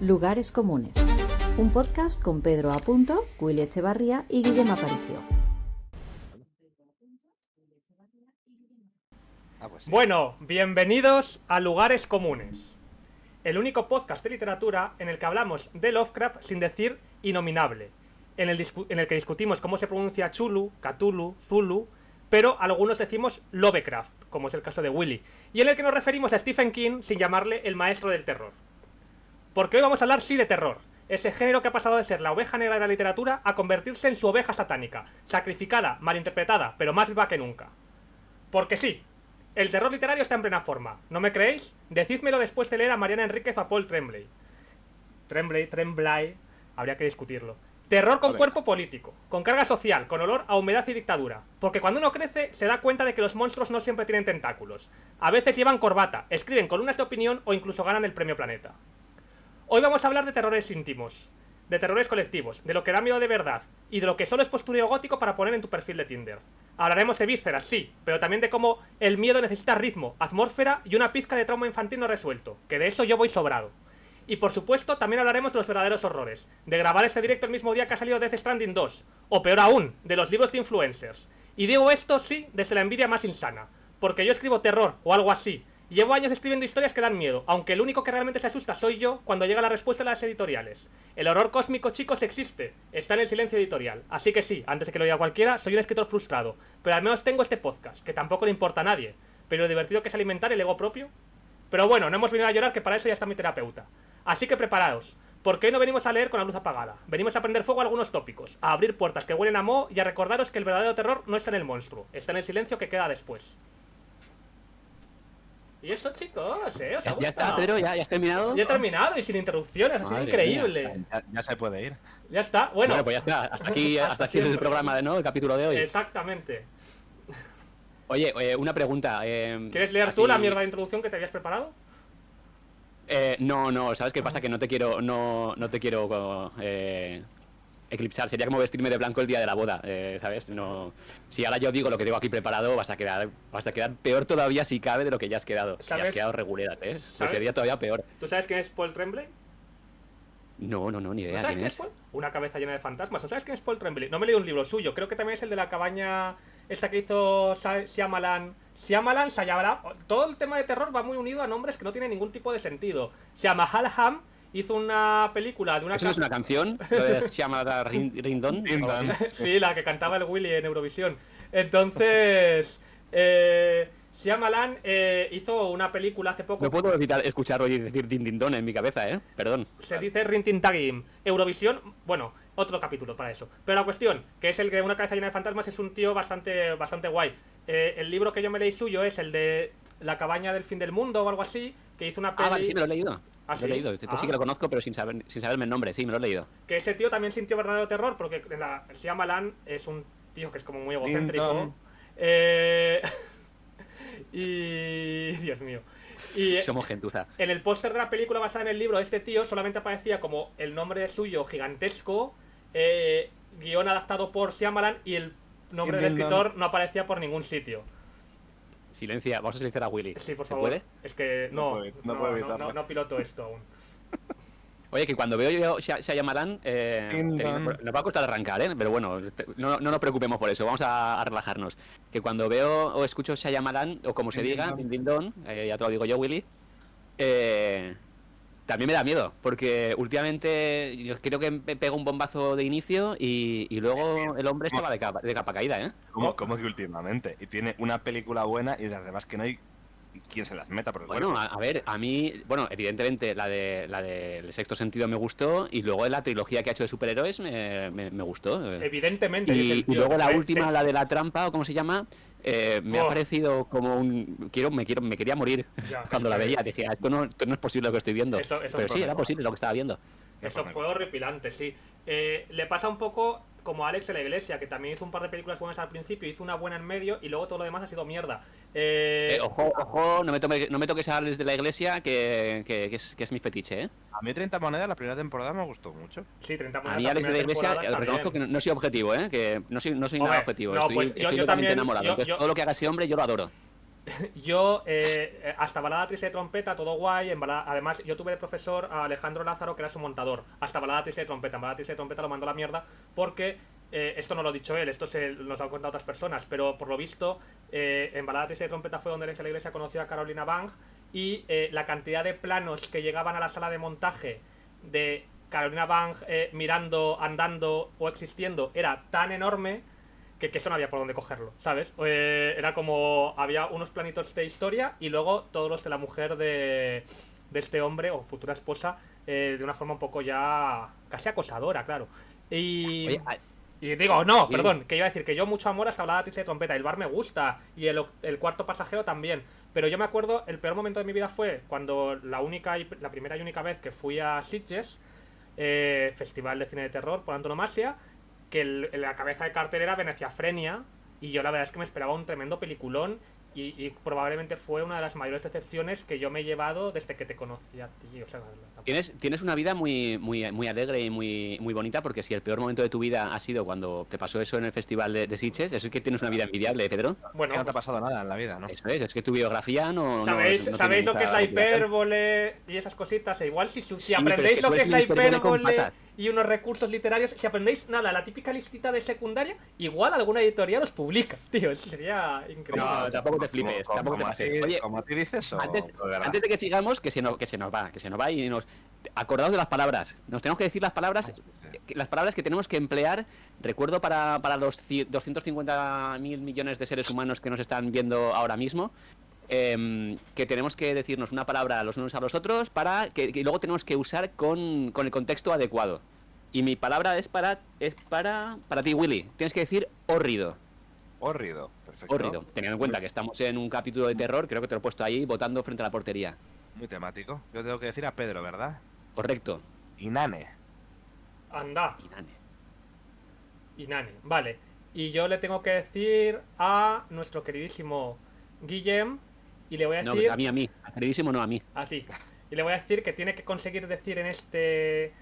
Lugares Comunes, un podcast con Pedro Apunto, Willy Echevarría y Guillem Aparicio. Pues sí. Bueno, bienvenidos a Lugares Comunes, el único podcast de literatura en el que hablamos de Lovecraft sin decir innominable, en el que discutimos cómo se pronuncia Chulu, Cthulhu, Zulu, pero algunos decimos Lovecraft, como es el caso de Willy, y en el que nos referimos a Stephen King sin llamarle el maestro del terror. Porque hoy vamos a hablar, sí, de terror, ese género que ha pasado de ser la oveja negra de la literatura a convertirse en su oveja satánica, sacrificada, malinterpretada, pero más viva que nunca. Porque sí, el terror literario está en plena forma. ¿No me creéis? Decídmelo después de leer a Mariana Enríquez o a Paul Tremblay. Tremblay, habría que discutirlo. Terror con cuerpo político, con carga social, con olor a humedad y dictadura. Porque cuando uno crece, se da cuenta de que los monstruos no siempre tienen tentáculos. A veces llevan corbata, escriben columnas de opinión o incluso ganan el premio Planeta. Hoy vamos a hablar de terrores íntimos, de terrores colectivos, de lo que da miedo de verdad y de lo que solo es postureo gótico para poner en tu perfil de Tinder. Hablaremos de vísceras, sí, pero también de cómo el miedo necesita ritmo, atmósfera y una pizca de trauma infantil no resuelto, que de eso yo voy sobrado. Y por supuesto también hablaremos de los verdaderos horrores, de grabar este directo el mismo día que ha salido Death Stranding 2, o peor aún, de los libros de influencers. Y digo esto, sí, desde la envidia más insana, porque yo escribo terror o algo así. Llevo años escribiendo historias que dan miedo, aunque el único que realmente se asusta soy yo cuando llega la respuesta de las editoriales. El horror cósmico, chicos, existe. Está en el silencio editorial. Así que sí, antes de que lo diga cualquiera, soy un escritor frustrado. Pero al menos tengo este podcast, que tampoco le importa a nadie. Pero lo divertido que es alimentar el ego propio. Pero bueno, no hemos venido a llorar, que para eso ya está mi terapeuta. Así que preparaos, porque hoy no venimos a leer con la luz apagada. Venimos a prender fuego a algunos tópicos, a abrir puertas que huelen a moho y a recordaros que el verdadero terror no está en el monstruo, está en el silencio que queda después. Y eso, chicos, ¿os ha gustado? Ya está, Pedro, ya has terminado. Ya he terminado y sin interrupciones, ha sido increíble. Ya se puede ir. Ya está, bueno. Pues ya está, hasta aquí el programa, ¿no? El capítulo de hoy. Exactamente. Oye, una pregunta. ¿Quieres leer tú la mierda de introducción que te habías preparado? No, ¿sabes qué pasa? Que no te quiero eclipsar. Sería como vestirme de blanco el día de la boda, ¿sabes? No. Si ahora yo digo lo que tengo aquí preparado, vas a quedar peor todavía si cabe de lo que ya has quedado. ¿Sabes? Ya has quedado reguleras, ¿eh? Pues sería todavía peor. ¿Tú sabes quién es Paul Tremblay? No, ni idea. ¿No sabes quién es Paul? Una cabeza llena de fantasmas. ¿No sabes quién es Paul Tremblay? No me he leído un libro suyo. Creo que también es el de la cabaña esa que hizo Shyamalan. Todo el tema de terror va muy unido a nombres que no tienen ningún tipo de sentido. Shyamalan hizo una película de una... ¿Eso no es una canción? ¿Lo de Shyamalan Rindon? Sí, la que cantaba el Willy en Eurovisión. Entonces... Shyamalan hizo una película hace poco... No puedo evitar escuchar hoy decir Dindindon en mi cabeza, perdón. Se dice Rintintagim. Eurovisión, bueno, otro capítulo para eso. Pero la cuestión, que es el de una cabeza llena de fantasmas, es un tío bastante guay. El libro que yo me leí suyo es el de La cabaña del fin del mundo o algo así, que hizo una peli... Vale, sí, me lo he leído. ¿Ah, sí? Lo he leído. Esto sí que lo conozco, pero sin saberme el nombre, sí, me lo he leído. Que ese tío también sintió verdadero terror, porque Shyamalan es un tío que es como muy egocéntrico. Y... Dios mío. Y somos gentuza. En el póster de la película basada en el libro, este tío solamente aparecía como el nombre suyo gigantesco, guión adaptado por Shyamalan, y el nombre del escritor no aparecía por ningún sitio. Vamos a silenciar a Willy. Sí, por ¿Se favor. puede? Es que no piloto esto aún. Oye, que cuando veo yo Shyamalan, nos va a costar arrancar, pero bueno, no nos preocupemos por eso, vamos a relajarnos. Que cuando veo o escucho Shyamalan, o como se diga, Dindindon, ya te lo digo yo, Willy, también me da miedo, porque últimamente yo creo que me pega un bombazo de inicio y luego el hombre estaba de capa caída, ¿Cómo que últimamente? Y tiene una película buena y además que no hay quien se las meta por el cuerpo. A ver, a mí, evidentemente la del Sexto Sentido me gustó, y luego la trilogía que ha hecho de superhéroes me gustó. Evidentemente. Y luego la última, la de la trampa, o cómo se llama, me ha parecido como un... Me quería morir cuando la veía. Dije, esto no es posible lo que estoy viendo. Pero sí, era posible lo que estaba viendo. Eso fue horripilante, sí. Le pasa un poco como a Alex de la Iglesia, que también hizo un par de películas buenas al principio, hizo una buena en medio y luego todo lo demás ha sido mierda. Ojo, no me toques a Alex de la Iglesia, que es mi fetiche, A mí 30 monedas la primera temporada me gustó mucho. Sí, 30 monedas. A mí Alex de la Iglesia, reconozco que no soy objetivo, que no soy nada objetivo. No, Estoy yo totalmente también, enamorado. Todo lo que haga ese hombre yo lo adoro. Yo, hasta Balada Triste de Trompeta, todo guay. Además, yo tuve de profesor a Alejandro Lázaro, que era su montador. Hasta Balada Triste de Trompeta. En Balada Triste de Trompeta lo mandó a la mierda porque, esto no lo ha dicho él, esto nos lo han contado otras personas, pero por lo visto, en Balada Triste de Trompeta fue donde Alex de la Iglesia conoció a Carolina Bang, y la cantidad de planos que llegaban a la sala de montaje de Carolina Bang mirando, andando o existiendo era tan enorme que eso no había por dónde cogerlo, ¿sabes? Era como, había unos planitos de historia y luego todos los de la mujer de este hombre o futura esposa, de una forma un poco ya casi acosadora, claro. Y... Oye, y digo, no, perdón, que iba a decir que yo mucho amor hasta Balada Triste de Trompeta. El bar me gusta y el Cuarto Pasajero también. Pero yo me acuerdo, el peor momento de mi vida fue cuando la primera y única vez que fui a Sitges, Festival de Cine de Terror por antonomasia, que la cabeza de cartel era Veneciafrenia, y yo la verdad es que me esperaba un tremendo peliculón, y probablemente fue una de las mayores decepciones que yo me he llevado desde que te conocí a ti. O sea, Tienes una vida muy, muy, muy alegre y muy, muy bonita, porque si el peor momento de tu vida ha sido cuando te pasó eso en el festival de Sitges, eso es que tienes una vida envidiable, Pedro. bueno, Que no te ha pasado nada en la vida, ¿no? Eso es que tu biografía no... ¿sabéis no lo tiene que es mucha la utilidad. hipérbole y esas cositas? E igual si Sí, aprendéis pero lo es que es la hipérbole con hipérbole patas. y unos recursos literarios, si aprendéis nada, la típica listita de secundaria, igual alguna editorial os publica. Tío, eso sería increíble. No, tampoco te flipes, tampoco te pases. Oye, ¿Como a ti dices o antes de verdad? de que sigamos, que se nos va y nos... Acordaos de las palabras. Nos tenemos que decir las palabras que tenemos que emplear. Recuerdo para los 250.000 millones de seres humanos que nos están viendo ahora mismo, que tenemos que decirnos una palabra los unos a los otros para que luego tenemos que usar con el contexto adecuado. Y mi palabra es para ti, Willy. Tienes que decir hórrido. Hórrido, perfecto. Hórrido. Teniendo en cuenta que estamos en un capítulo de terror, creo que te lo he puesto ahí votando frente a la portería. Muy temático. Yo tengo que decir a Pedro, ¿verdad? Correcto. Inane. Anda, Inane. Inani, vale. Y yo le tengo que decir a nuestro queridísimo Guillem, y le voy a No, decir... a mí. Queridísimo, no a mí. A ti. Y le voy a decir que tiene que conseguir decir en este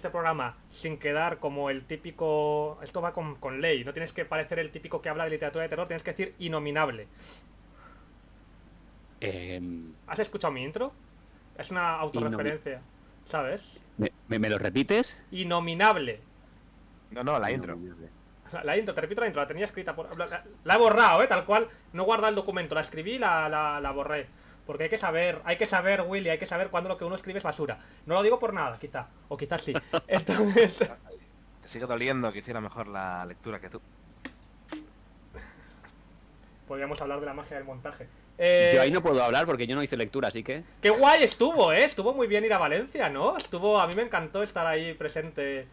programa, sin quedar como el típico... Esto va con ley, no tienes que parecer el típico que habla de literatura de terror, tienes que decir innominable. ¿Has escuchado mi intro? Es una autorreferencia, ¿sabes? ¿Me lo repites? Innominable. No, la intro. La intro, te repito la intro, la tenía escrita la he borrado, tal cual. No he guardado el documento, la escribí y la borré. Porque hay que saber, Willy, hay que saber cuándo lo que uno escribe es basura. No lo digo por nada, quizá. O quizás sí. Entonces... Te sigue doliendo que hiciera mejor la lectura que tú. Podríamos hablar de la magia del montaje. Yo ahí no puedo hablar porque yo no hice lectura, así que... ¡Qué guay estuvo, eh! Estuvo muy bien ir a Valencia, ¿no? A mí me encantó estar ahí presente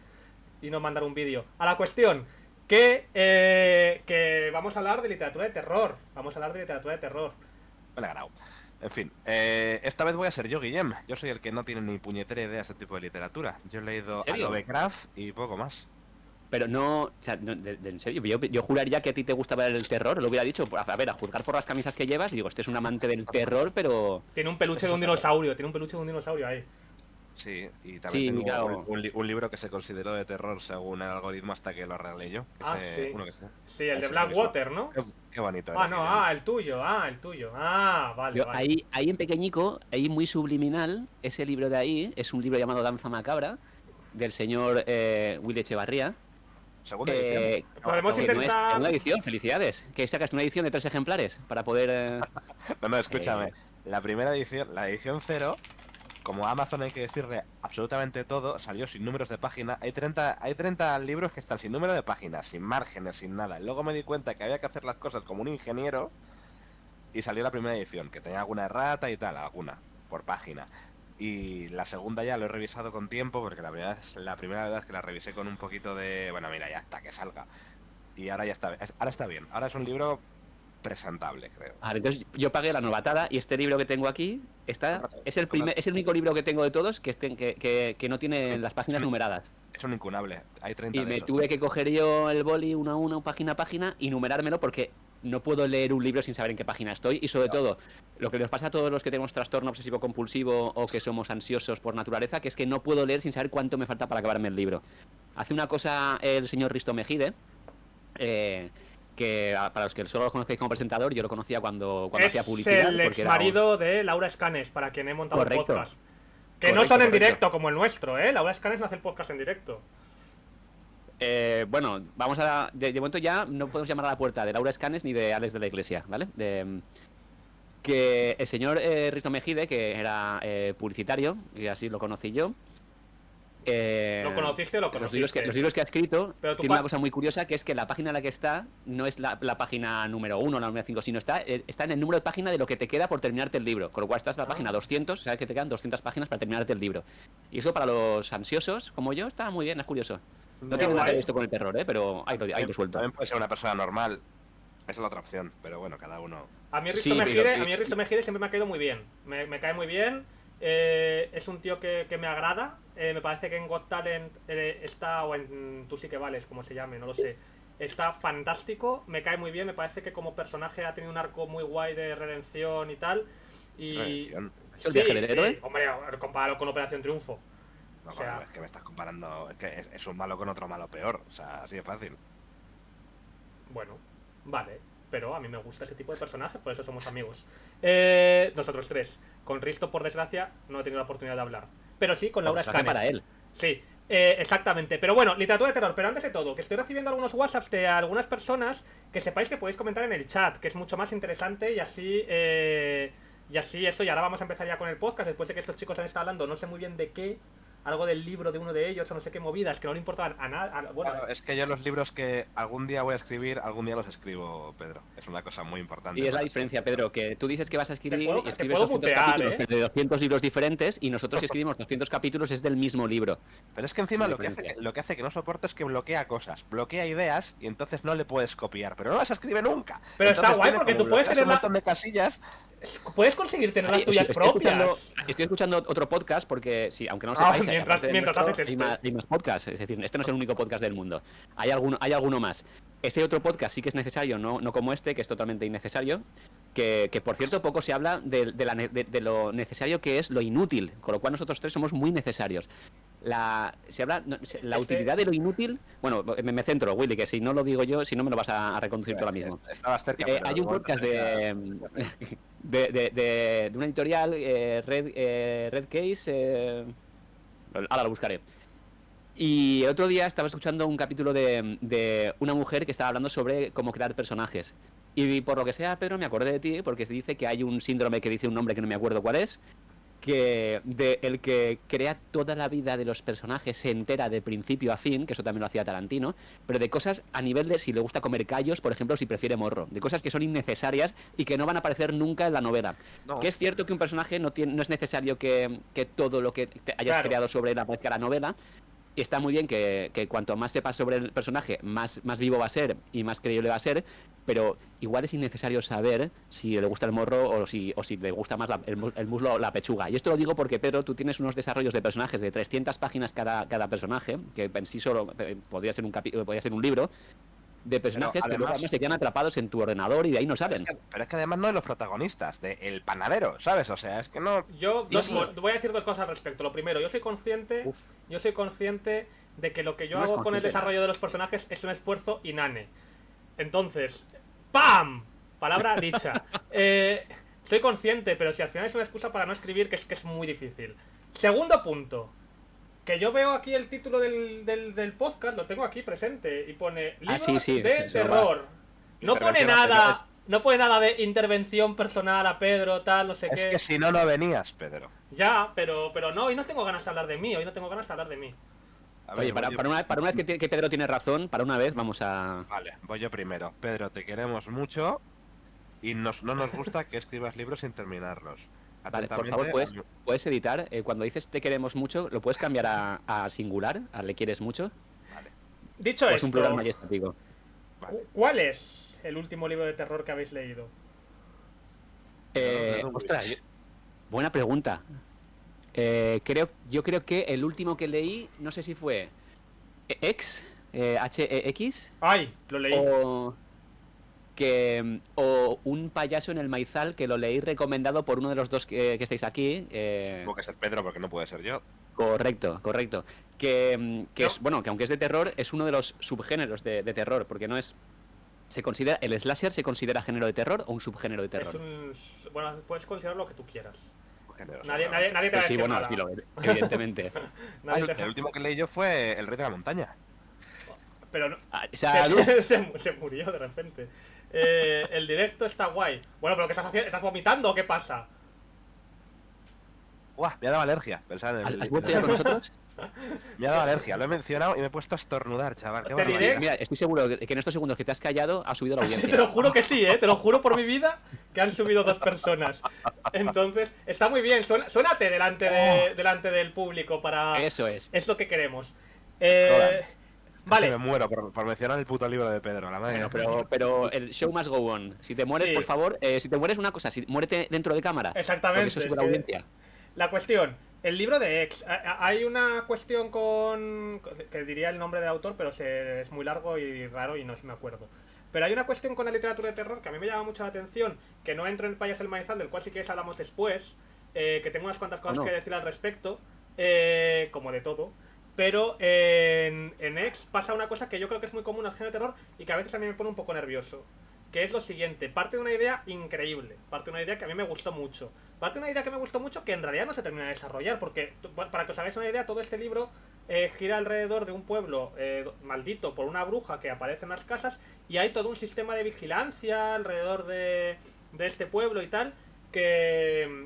y no mandar un vídeo. A la cuestión, que vamos a hablar de literatura de terror. Me alegrado. En fin, esta vez voy a ser yo, Guillem. Yo soy el que no tiene ni puñetera idea de este tipo de literatura. Yo he leído a Lovecraft y poco más. Pero no, o sea, en serio, yo juraría que a ti te gustaba el terror, lo hubiera dicho, a ver, a juzgar por las camisas que llevas, digo, este es un amante del terror, pero... Tiene un peluche de un dinosaurio, ahí. Sí, y también Sí, tengo claro. un libro que se consideró de terror según el algoritmo hasta que lo arreglé yo. Sí. Uno que sé. Sí, el de Ese Blackwater, ¿no? Qué bonito. Ah, era, no, Guillem. el tuyo. Vale, Yo, vale. ahí en pequeñico, ahí muy subliminal, ese libro de ahí es un libro llamado Danza Macabra, del señor Willy Echevarría. Segunda edición. Podemos Que no es intentar... segunda edición, felicidades. Que sacaste una edición de 3 ejemplares para poder... No, escúchame. La primera edición, la edición 0, como a Amazon hay que decirle absolutamente todo, salió sin números de página. Hay 30 libros que están sin número de páginas, sin márgenes, sin nada. Luego me di cuenta que había que hacer las cosas como un ingeniero y salió la primera edición, que tenía alguna errata y tal, alguna, por página. Y la segunda ya lo he revisado con tiempo, porque la primera vez que la revisé con un poquito de... Bueno, mira, ya está, que salga. Y ahora ya está, ahora está bien. Ahora es un libro presentable, creo. Entonces yo pagué la novatada y este libro que tengo aquí es el único libro que tengo de todos que no tiene las páginas numeradas. Es un incunable. Hay 30 Y de me esos. tuve que coger yo el boli uno a uno, página a página, y numerármelo porque no puedo leer un libro sin saber en qué página estoy. Y sobre todo, lo que nos pasa a todos los que tenemos trastorno obsesivo compulsivo o que somos ansiosos por naturaleza, que es que no puedo leer sin saber cuánto me falta para acabarme el libro. Hace una cosa el señor Risto Mejide, que para los que solo lo conocéis como presentador, yo lo conocía cuando Es hacía publicidad. el ex marido de Laura Escanes, para quien he montado el Correcto. podcast. Que no son en directo como el nuestro, ¿eh? Laura Escanes no hace el podcast en directo. Bueno, vamos a... De momento ya no podemos llamar a la puerta de Laura Escanes ni de Alex de la Iglesia, ¿vale? Que el señor Risto Mejide, que era publicitario, y así lo conocí yo. ¿Lo conociste o lo Los conociste? libros que ha escrito Pero tú tiene una cosa muy curiosa, que es que la página en la que está no es la página número 1, la número 5, sino está en el número de página de lo que te queda por terminarte el libro. Con lo cual estás en la página 200, sabes que te quedan 200 páginas para terminarte el libro. Y eso para los ansiosos, como yo, está muy bien, es curioso. No tiene nada que ver esto con el terror, pero ahí lo suelto. También puede ser una persona normal. Esa es la otra opción, pero bueno, cada uno. A mí Sí, Risto Mejide siempre me ha caído muy bien. Me cae muy bien. Es un tío que me agrada. Me parece que en Got Talent está, o en Tú sí que vales, como se llame, no lo sé. Está fantástico, me cae muy bien. Me parece que como personaje ha tenido un arco muy guay de redención y tal. Y... Redención. ¿Es el viaje del héroe? Hombre, compáralo con Operación Triunfo. No, O sea- es que me estás comparando. Es que es un malo con otro malo peor. O sea, así de fácil. Bueno, vale. Pero a mí me gusta ese tipo de personajes, por eso somos amigos. Nosotros tres. Con Risto, por desgracia, no he tenido la oportunidad de hablar. Pero sí, con Laura Pues hace Escanes. para él. Sí, exactamente. Pero bueno, literatura de terror. Pero antes de todo, que estoy recibiendo algunos WhatsApps de algunas personas que sepáis que podéis comentar en el chat, que es mucho más interesante y así... y así eso, y ahora vamos a empezar ya con el podcast, después de que estos chicos han estado hablando, no sé muy bien de qué, algo del libro de uno de ellos, o no sé qué movidas, que no le importaban a nada. Bueno, Claro, es que yo los libros que algún día voy a escribir, algún día los escribo, Pedro. Es una cosa muy importante. Y es la para diferencia, escribir. Pedro, que tú dices que vas a escribir puedo- y te escribes puedo 200 mutear, capítulos de 200 libros diferentes y nosotros si escribimos 200 capítulos es del mismo libro. Pero es que encima La lo que hace diferencia. que no soporto es que bloquea cosas, bloquea ideas y entonces no le puedes copiar, pero no las escribe nunca. Pero Entonces está guay tiene porque como tú puedes bloqueas tener un montón de casillas. puedes conseguir tener las Ay, tuyas estoy escuchando- propias. Estoy escuchando otro podcast porque, sí, aunque no lo Ah, sepáis, mientras- aparte del mientras nuestro, haces hay este. más podcasts. Es decir, este no es el único podcast del mundo. Hay alguno más. Ese otro podcast sí que es necesario, no como este, que es totalmente innecesario. Que por cierto, poco se habla de lo necesario que es lo inútil. Con lo cual nosotros tres somos muy necesarios. Se habla la utilidad de lo inútil. Bueno, me centro, Willy, que si no lo digo yo, si no me lo vas a reconducir tú ahora mismo. Estabas cerca. pero Hay un luego podcast te- de una editorial, Red Case, ahora lo buscaré. Y el otro día estaba escuchando un capítulo de una mujer que estaba hablando sobre cómo crear personajes. Y por lo que sea, Pedro, me acordé de ti, porque se dice que hay un síndrome que dice un nombre que no me acuerdo cuál es, que el que crea toda la vida de los personajes se entera de principio a fin, que eso también lo hacía Tarantino, pero de cosas a nivel de si le gusta comer callos, por ejemplo, si prefiere morro, de cosas que son innecesarias y que no van a aparecer nunca en la novela. No. Que es cierto que un personaje no es necesario que todo lo que te hayas Claro. creado sobre él aparezca en la novela. Y está muy bien que cuanto más sepas sobre el personaje, más vivo va a ser y más creíble va a ser, pero igual es innecesario saber si le gusta el morro o si le gusta más el muslo o la pechuga. Y esto lo digo porque, Pedro, tú tienes unos desarrollos de personajes de 300 páginas cada personaje, que en sí solo podría ser un libro, de personajes que luego además- además se quedan atrapados en tu ordenador y de ahí no salen. Pero es que además no de los protagonistas, de el panadero, ¿sabes? O sea, es que no. Yo Sí, sí. voy a decir dos cosas al respecto. Lo primero, yo soy consciente de que lo que yo No es hago con el consciente, desarrollo de los personajes es un esfuerzo inane. Entonces, ¡pam! Palabra dicha. Soy consciente, pero si al final es una excusa para no escribir, que es muy difícil. Segundo punto. Que yo veo aquí el título del podcast, lo tengo aquí presente, y pone libros sí, de eso va. terror. No pone Intervención a nada, Pedro, no pone nada de intervención personal a Pedro, tal, no sé Es qué. que si no, no venías, Pedro. Ya, pero no, hoy no tengo ganas de hablar de mí, A Oye, ver, para una vez que Pedro tiene razón, para una vez vamos a... Vale, voy yo primero. Pedro, te queremos mucho y no nos gusta que escribas libros sin terminarlos. Vale, por Atentamente, favor, puedes editar. Cuando dices te queremos mucho, ¿lo puedes cambiar a singular? ¿A le quieres mucho? Vale, Dicho ¿O es esto, un plural majestático? vale. ¿cuál es el último libro de terror que habéis leído? No, Ostras, buena pregunta. Yo creo que el último que leí, no sé si fue X, H-E-X, ¡Ay! Lo leí. o Un payaso en el maizal, que lo leí recomendado por uno de los dos que estáis aquí. Tengo que ser Pedro porque no puede ser yo. Correcto. Que No. es, bueno, que aunque es de terror, es uno de los subgéneros de terror, porque no es ¿El slasher se considera género de terror o un subgénero de terror? Bueno, puedes considerar lo que tú quieras. Generoso, Nadie te va a Pues decir sí, bueno, nada. sí, evidentemente. Nadie te- El último que leí yo fue El Rey de la Montaña. Pero no, O sea, tú- se murió de repente. El directo está guay. Bueno, pero ¿qué estás haciendo? ¿Estás vomitando o qué pasa? Buah, me ha dado alergia pensar en ¿has vuelto ya con nosotros? Me ha dado alergia, lo he mencionado y me he puesto a estornudar, chaval. Qué Te barbaridad. diré- Mira, estoy seguro que en estos segundos que te has callado ha subido la Te audiencia. lo juro que sí, te lo juro por mi vida que han subido 2 personas. Entonces, está muy bien. Suénate delante del público para. Eso es. Es lo que queremos. Roland. Vale. Me muero por mencionar el puto libro de Pedro, la madre. Bueno, pero el show must go on. Si te mueres, Sí. por favor, si te mueres una cosa, muérete dentro de cámara. Exactamente, Porque eso es sube la que- audiencia. La cuestión, el libro de X. Hay una cuestión que diría el nombre del autor, pero es muy largo y raro y no me acuerdo. Pero hay una cuestión con la literatura de terror que a mí me llama mucho la atención, que no entro en el payaso del maizal, del cual si quieres hablamos después, que tengo unas cuantas cosas no? que decir al respecto, como de todo. Pero en X pasa una cosa que yo creo que es muy común al género de terror y que a veces a mí me pone un poco nervioso. Que es lo siguiente, parte de una idea increíble, parte de una idea que a mí me gustó mucho, parte de una idea que me gustó mucho que en realidad no se termina de desarrollar, porque para que os hagáis una idea, todo este libro gira alrededor de un pueblo maldito por una bruja que aparece en las casas y hay todo un sistema de vigilancia alrededor de este pueblo y tal, que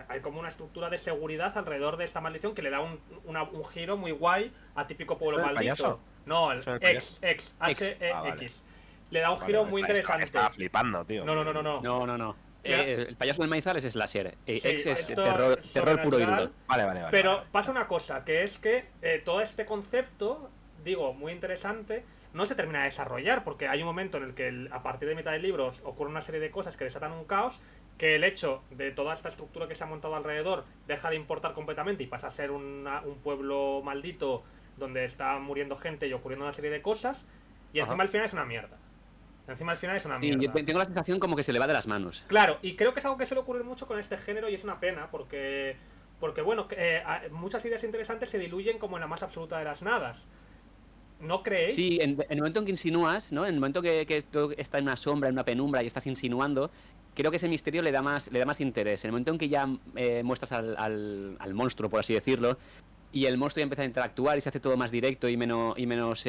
hay como una estructura de seguridad alrededor de esta maldición que le da un giro muy guay a típico pueblo ¿Eso del maldito. payaso? No, ¿Eso del X, payaso? H-E-X. Ah, vale. Le da un Vale, giro vale, muy estaba interesante. flipando, tío. No. No. Ya. El payaso del maizal es slasher. Sí, X es esto terror puro y sobrenatural. duro. Vale. Pero vale. pasa una cosa, que es que todo este concepto, digo, muy interesante, no se termina de desarrollar, porque hay un momento en el que a partir de mitad del libro ocurre una serie de cosas que desatan un caos, que el hecho de toda esta estructura que se ha montado alrededor deja de importar completamente y pasa a ser un pueblo maldito donde está muriendo gente y ocurriendo una serie de cosas, y encima Ajá. al final es una mierda. Encima al final es una Sí, mierda. yo tengo la sensación como que se le va de las manos. Claro, y creo que es algo que suele ocurrir mucho con este género y es una pena porque bueno, muchas ideas interesantes se diluyen como en la más absoluta de las nadas. ¿No creéis? Sí, en el momento en que insinúas, ¿no? En el momento que todo está en una sombra, en una penumbra y estás insinuando, creo que ese misterio le da más interés. En el momento en que ya muestras al monstruo, por así decirlo, y el monstruo ya empieza a interactuar y se hace todo más directo y menos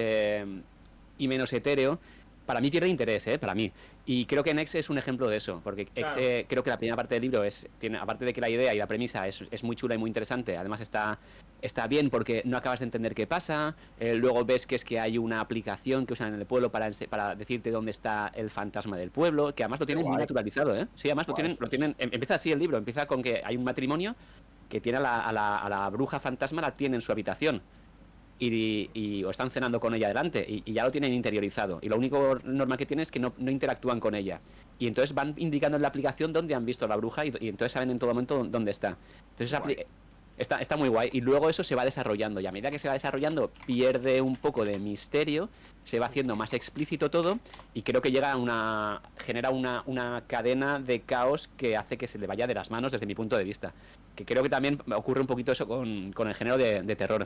etéreo, para mí pierde interés, para mí. Y creo que en X es un ejemplo de eso, porque X, Claro. creo que la primera parte del libro tiene, aparte de que la idea y la premisa es muy chula y muy interesante, además está bien porque no acabas de entender qué pasa, luego ves que hay una aplicación que usan en el pueblo para decirte dónde está el fantasma del pueblo, que además lo tienen muy guay. naturalizado, ¿eh? Sí, además lo tienen, empieza así el libro, empieza con que hay un matrimonio que tiene a la bruja fantasma, la tiene en su habitación. O están cenando con ella delante y ya lo tienen interiorizado. Y lo único normal que tiene es que no interactúan con ella. Y entonces van indicando en la aplicación dónde han visto a la bruja y entonces saben en todo momento dónde está. Entonces está muy guay. Y luego eso se va desarrollando. Y a medida que se va desarrollando pierde un poco de misterio, se va haciendo más explícito todo y creo que genera una cadena de caos que hace que se le vaya de las manos desde mi punto de vista. Que creo que también ocurre un poquito eso con el género de terror.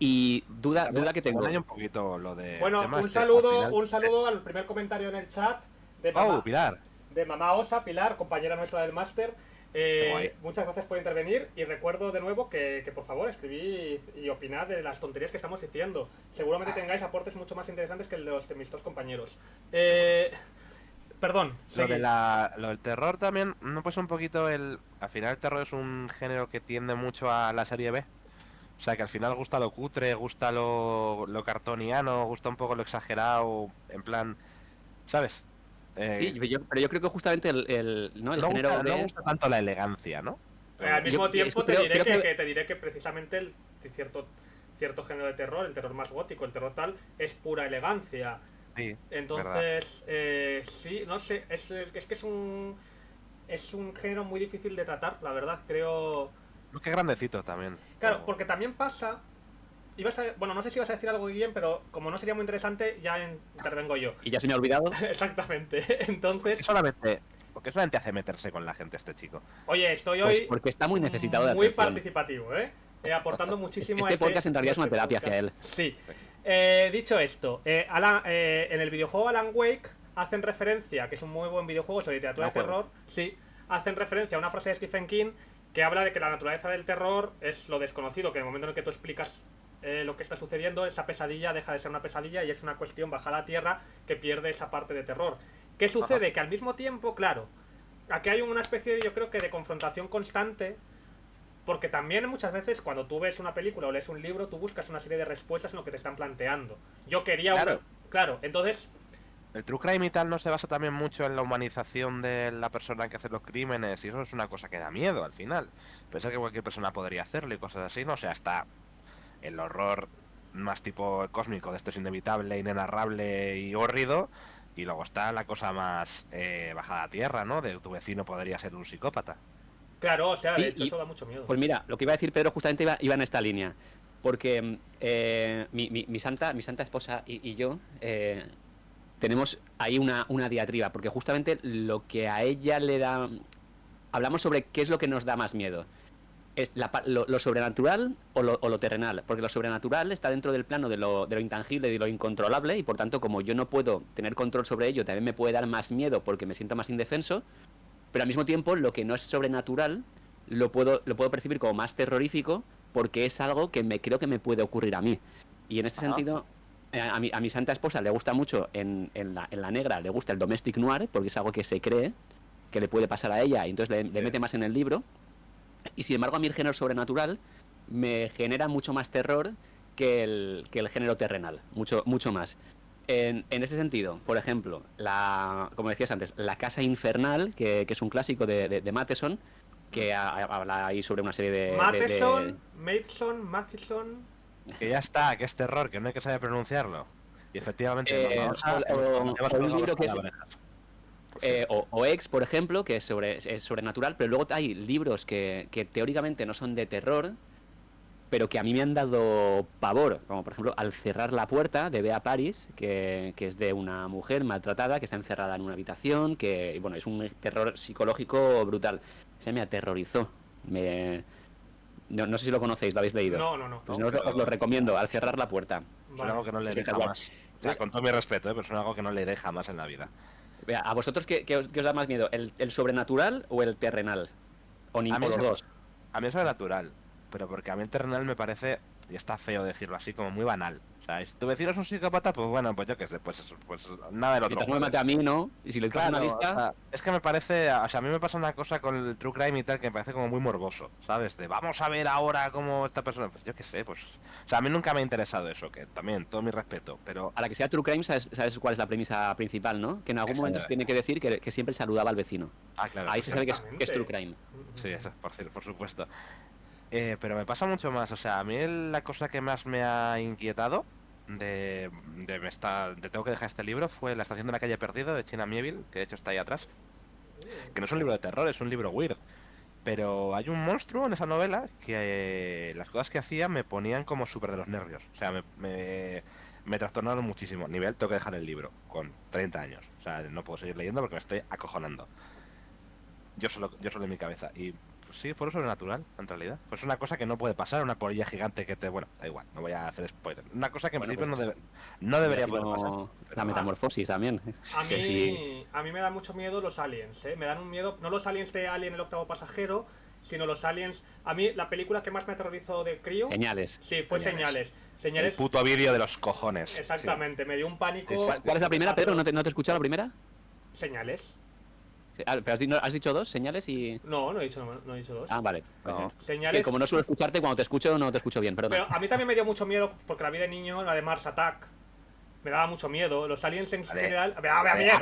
Y duda que tengo. Hay un poquito lo de. Bueno, temas un que al final- saludo al primer comentario en el chat de ¡Oh, Pilar! de Mamá Osa, Pilar, compañera nuestra del máster. guay. Muchas gracias por intervenir y recuerdo de nuevo que por favor escribid y opinad de las tonterías que estamos diciendo. Seguramente tengáis aportes mucho más interesantes que el de los de mis dos compañeros. Perdón. Lo seguid. lo del terror también, ¿no pues un poquito el... Al final el terror es un género que tiende mucho a la serie B. O sea, que al final gusta lo cutre, gusta lo cartoniano, gusta un poco lo exagerado, en plan... ¿Sabes? Sí, pero yo creo que justamente el no género gusta, B... no gusta tanto la elegancia, ¿no? Al mismo tiempo te creo diré que- que te diré que precisamente cierto género de terror, el terror más gótico, el terror tal, es pura elegancia. Sí, Entonces, sí, no sé, es que es un género muy difícil de tratar, la verdad, creo. Qué grandecito también. Claro, porque también pasa. Bueno, no sé si ibas a decir algo, Guillem, pero como no sería muy interesante, ya intervengo yo. Y ya se me ha olvidado. Exactamente. Porque Entonces, solamente hace meterse con la gente este chico. oye, estoy Pues hoy porque está muy necesitado de muy atención. participativo, aportando muchísimo Este a podcast en realidad es una terapia podcast. hacia él. Sí. Dicho esto, en el videojuego Alan Wake hacen referencia, que es un muy buen videojuego sobre literatura de terror, sí, hacen referencia a una frase de Stephen King que habla de que la naturaleza del terror es lo desconocido, que en el momento en el que tú explicas lo que está sucediendo, esa pesadilla deja de ser una pesadilla y es una cuestión bajada a tierra que pierde esa parte de terror. ¿Qué sucede? Ajá. Que al mismo tiempo, claro, aquí hay una especie, yo creo que de confrontación constante, porque también muchas veces cuando tú ves una película o lees un libro, tú buscas una serie de respuestas en lo que te están planteando. Yo quería Claro. Claro, entonces... El true crime y tal no se basa también mucho en la humanización de la persona que hace los crímenes, y eso es una cosa que da miedo al final. Pensar que cualquier persona podría hacerlo y cosas así, no sé, hasta el horror más tipo cósmico de esto es inevitable, inenarrable y hórrido, y luego está la cosa más bajada a tierra, ¿no? De tu vecino podría ser un psicópata. Claro, o sea, Sí, de hecho y- eso da mucho miedo. Pues mira, lo que iba a decir Pedro justamente iba en esta línea. Porque mi santa esposa y yo tenemos ahí una diatriba. Porque justamente lo que a ella le da... Hablamos sobre qué es lo que nos da más miedo. ¿Es lo sobrenatural o lo terrenal? Porque lo sobrenatural está dentro del plano de lo intangible y de lo incontrolable. Y por tanto, como yo no puedo tener control sobre ello, también me puede dar más miedo porque me siento más indefenso. Pero al mismo tiempo, lo que no es sobrenatural lo puedo percibir como más terrorífico porque es algo que creo que me puede ocurrir a mí. Y en este Ajá. sentido, a mi santa esposa le gusta mucho, en la negra, le gusta el domestic noir porque es algo que se cree que le puede pasar a ella y entonces le mete más en el libro. Y sin embargo, a mí el género sobrenatural me genera mucho más terror que el género terrenal, mucho más. En ese sentido, por ejemplo, como decías antes, La Casa Infernal, que es un clásico de Matheson, que habla ahí sobre una serie de... Matheson. Que ya está, que es terror, que no hay que saber pronunciarlo. Y efectivamente, o un libro que es... o Ex, por ejemplo, que es sobrenatural, pero luego hay libros que teóricamente no son de terror, pero que a mí me han dado pavor, como por ejemplo Al cerrar la puerta, de Bea Paris, que es de una mujer maltratada que está encerrada en una habitación, que bueno, es un terror psicológico brutal. Se me aterrorizó. No sé si lo conocéis, lo habéis leído. No. Pues os lo recomiendo, Al cerrar la puerta. Es algo que no leeré jamás. O sea, con todo mi respeto, pero es algo que no leeré jamás en la vida. ¿A vosotros qué os da más miedo? ¿El sobrenatural o el terrenal? O los dos. A mí eso es natural, pero porque a mí el terrenal me parece, y está feo decirlo así, como muy banal. O sea, si tu vecino es un psicópata, pues bueno, pues yo qué sé, pues nada del otro. Mientras no me mate a mí, ¿no? Y si le traes Claro, una lista... o sea, es que me parece, o sea, a mí me pasa una cosa con el true crime y tal que me parece como muy morboso, ¿sabes? De vamos a ver ahora cómo esta persona, pues yo qué sé, pues, o sea, a mí nunca me ha interesado eso, que también, todo mi respeto, pero... A la que sea true crime, sabes cuál es la premisa principal, ¿no? Que en algún momento se tiene que decir que siempre saludaba al vecino. Ah, claro. Ahí se sabe que es Exactamente. true crime. Sí, eso, por supuesto. Pero me pasa mucho más, o sea, a mí la cosa que más me ha inquietado de tengo que dejar este libro fue La estación de la calle perdido de China Miéville, que de hecho está ahí atrás. Que no es un libro de terror, es un libro weird. Pero hay un monstruo en esa novela que las cosas que hacía me ponían como súper de los nervios. O sea, me trastornaron muchísimo. Nivel, tengo que dejar el libro con 30 años. O sea, no puedo seguir leyendo porque me estoy acojonando. Yo solo en mi cabeza. Y pues sí, fue lo sobrenatural, en realidad. Pues una cosa que no puede pasar, una polilla gigante que te... Bueno, da igual, no voy a hacer spoiler. Una cosa que en Bueno, principio pues, no debería Como poder pasar. La metamorfosis también. A mí me da mucho miedo los aliens, ¿eh? Me dan un miedo, no los aliens de Alien el octavo pasajero, sino los aliens... A mí la película que más me aterrorizó de crío... Señales. Sí, fue Señales. Señales, El puto vídeo de los cojones. exactamente, me dio un pánico... ¿Cuál es la primera, Pedro? ¿No te he escuchado la primera? Señales. Sí, pero has dicho dos, señales y... No he dicho dos. Ah, vale. No. Señales... Que como no suelo escucharte, cuando te escucho no te escucho bien, perdona. Pero a mí también me dio mucho miedo, porque la vi de niño, la de Mars Attack. Me daba mucho miedo. Los aliens en general... Me daba miedo.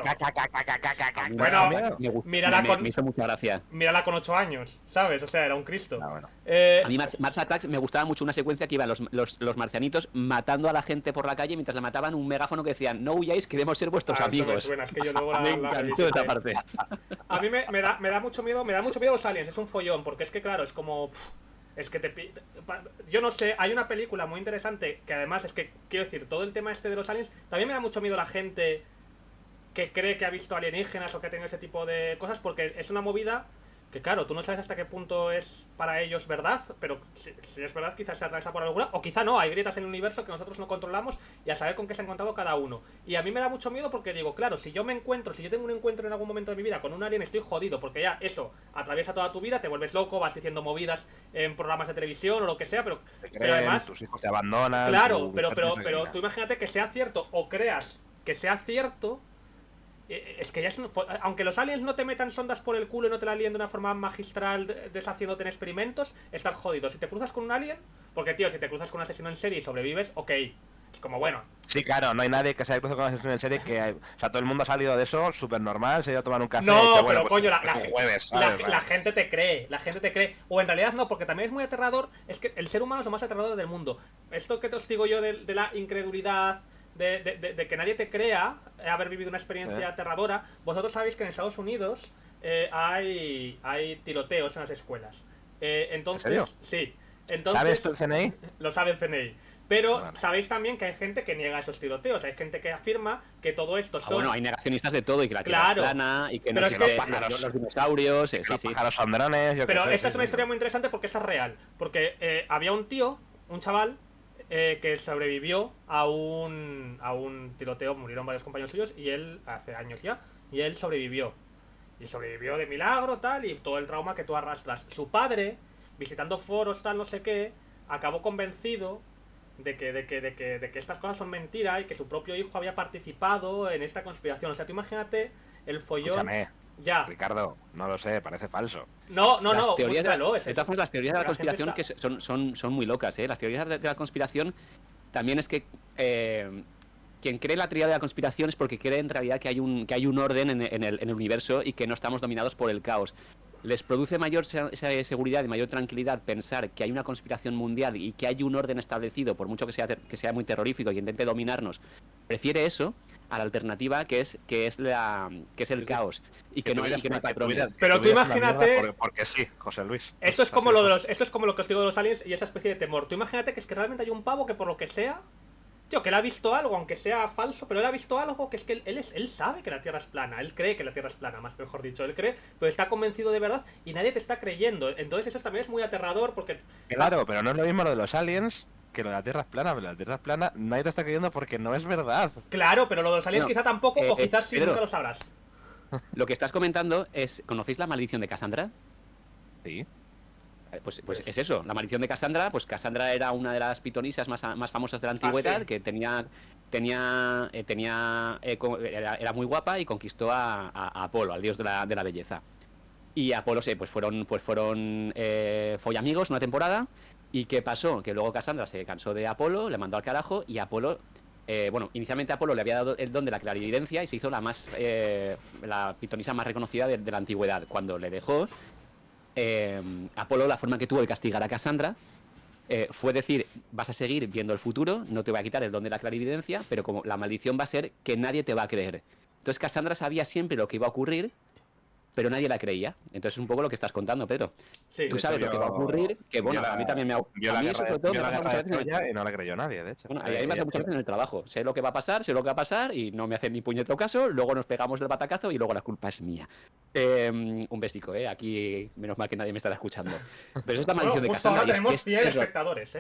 Bueno, mírala me hizo mucha gracia. Mírala con 8 años, ¿sabes? O sea, era un Cristo. Ah, bueno. A mí Mars Attacks me gustaba mucho una secuencia que iban los marcianitos matando a la gente por la calle mientras la mataban un megáfono que decían no huyáis, queremos ser vuestros Eso me amigos. suena, es que yo luego la Me encantó revisité. esa parte. A mí me da mucho miedo los aliens, es un follón, porque es que claro, es como... Es que yo no sé, hay una película muy interesante que además es que, quiero decir, todo el tema este de los aliens, también me da mucho miedo la gente que cree que ha visto alienígenas o que ha tenido ese tipo de cosas, porque es una movida Que claro, tú no sabes hasta qué punto es para ellos verdad, pero si es verdad quizás se atraviesa por alguna, o quizá no, hay grietas en el universo que nosotros no controlamos y a saber con qué se ha encontrado cada uno. Y a mí me da mucho miedo porque digo, claro, si yo tengo un encuentro en algún momento de mi vida con un alien, estoy jodido, porque ya eso atraviesa toda tu vida, te vuelves loco, vas diciendo movidas en programas de televisión o lo que sea, pero además... Tus hijos te abandonan... Claro, pero tú imagínate que sea cierto o creas que sea cierto... Es que ya aunque los aliens no te metan sondas por el culo y no te la líen de una forma magistral deshaciéndote en experimentos, estás jodido. Si te cruzas con un alien, porque tío, si te cruzas con un asesino en serie y sobrevives, ok. Es como bueno. Sí, claro, no hay nadie que se haya cruzado con un asesino en serie o sea, todo el mundo ha salido de eso súper normal, se ha ido a tomar un café. No, que, pero coño, la gente te cree, la gente te cree. O en realidad no, porque también es muy aterrador. Es que el ser humano es lo más aterrador del mundo. Esto que te os digo yo de la incredulidad... De que nadie te crea haber vivido una experiencia aterradora. Vosotros sabéis que en Estados Unidos hay tiroteos en las escuelas. Entonces, ¿en serio? Sí. Entonces, ¿Sabes tú el CNI? Lo sabe el CNI. Pero vale. sabéis también que hay gente que niega esos tiroteos. Hay gente que afirma que todo esto son... Bueno, hay negacionistas de todo y que la Tierra es plana y que no existen los dinosaurios. Los pájaros son drones. Pero esta es una historia muy interesante porque esa es real. Porque había un chaval... que sobrevivió a un tiroteo, murieron varios compañeros suyos y él, hace años ya, y él sobrevivió. Y sobrevivió de milagro, tal, y todo el trauma que tú arrastras. Su padre, visitando foros, tal, no sé qué, acabó convencido de que estas cosas son mentira y que su propio hijo había participado en esta conspiración. O sea, tú imagínate el follón... Escúchame, ya. Ricardo, no lo sé, parece falso. No, las teorías búscalo, de todas formas, las teorías de la conspiración que son muy locas, ¿eh? Las teorías de la conspiración también es que quien cree la teoría de la conspiración es porque cree en realidad que hay un orden en el universo y que no estamos dominados por el caos. Les produce mayor seguridad y mayor tranquilidad pensar que hay una conspiración mundial y que hay un orden establecido, por mucho que sea muy terrorífico y intente dominarnos. Prefiere eso a la alternativa que es el caos y que no hay patrones. Pero tú imagínate... Porque sí, José Luis. Esto es como lo que os digo de los aliens y esa especie de temor. Tú imagínate que es que realmente hay un pavo que por lo que sea... Tío, que él ha visto algo, aunque sea falso, pero él ha visto algo que es que él sabe que la Tierra es plana. Él cree que la Tierra es plana, más mejor dicho. Él cree, pero está convencido de verdad y nadie te está creyendo. Entonces eso también es muy aterrador porque... Claro, pero no es lo mismo lo de los aliens que lo de la Tierra es plana. Pero la Tierra es plana nadie te está creyendo porque no es verdad. Claro, pero lo de los aliens quizá tampoco, o quizás sí, nunca lo sabrás. Lo que estás comentando es... ¿Conocéis la maldición de Cassandra? Sí. Pues es eso, la maldición de Cassandra. Pues Cassandra era una de las pitonisas más famosas de la antigüedad, que era muy guapa y conquistó a Apolo, al dios de la belleza. Y Apolo fueron follamigos una temporada. ¿Y qué pasó? Que luego Cassandra se cansó de Apolo, le mandó al carajo y Apolo... inicialmente Apolo le había dado el don de la clarividencia y se hizo la pitonisa más reconocida de la antigüedad. Cuando le dejó... Apolo, la forma que tuvo de castigar a Cassandra fue decir: vas a seguir viendo el futuro, no te voy a quitar el don de la clarividencia, pero como la maldición va a ser que nadie te va a creer. Entonces Cassandra sabía siempre lo que iba a ocurrir, pero nadie la creía. Entonces es un poco lo que estás contando, Pedro. Sí, tú sabes lo que va a ocurrir, que bueno, a mí también me ha ocurrido. Y no la creyó nadie, de hecho. Bueno, a mí me hace muchas veces en el trabajo. Sé lo que va a pasar, sé lo que va a pasar y no me hacen ni puñetero caso, luego nos pegamos el batacazo y luego la culpa es mía. Un besico, aquí menos mal que nadie me estará escuchando. Pero es la maldición de Cassandra. Ahora tenemos 10 espectadores,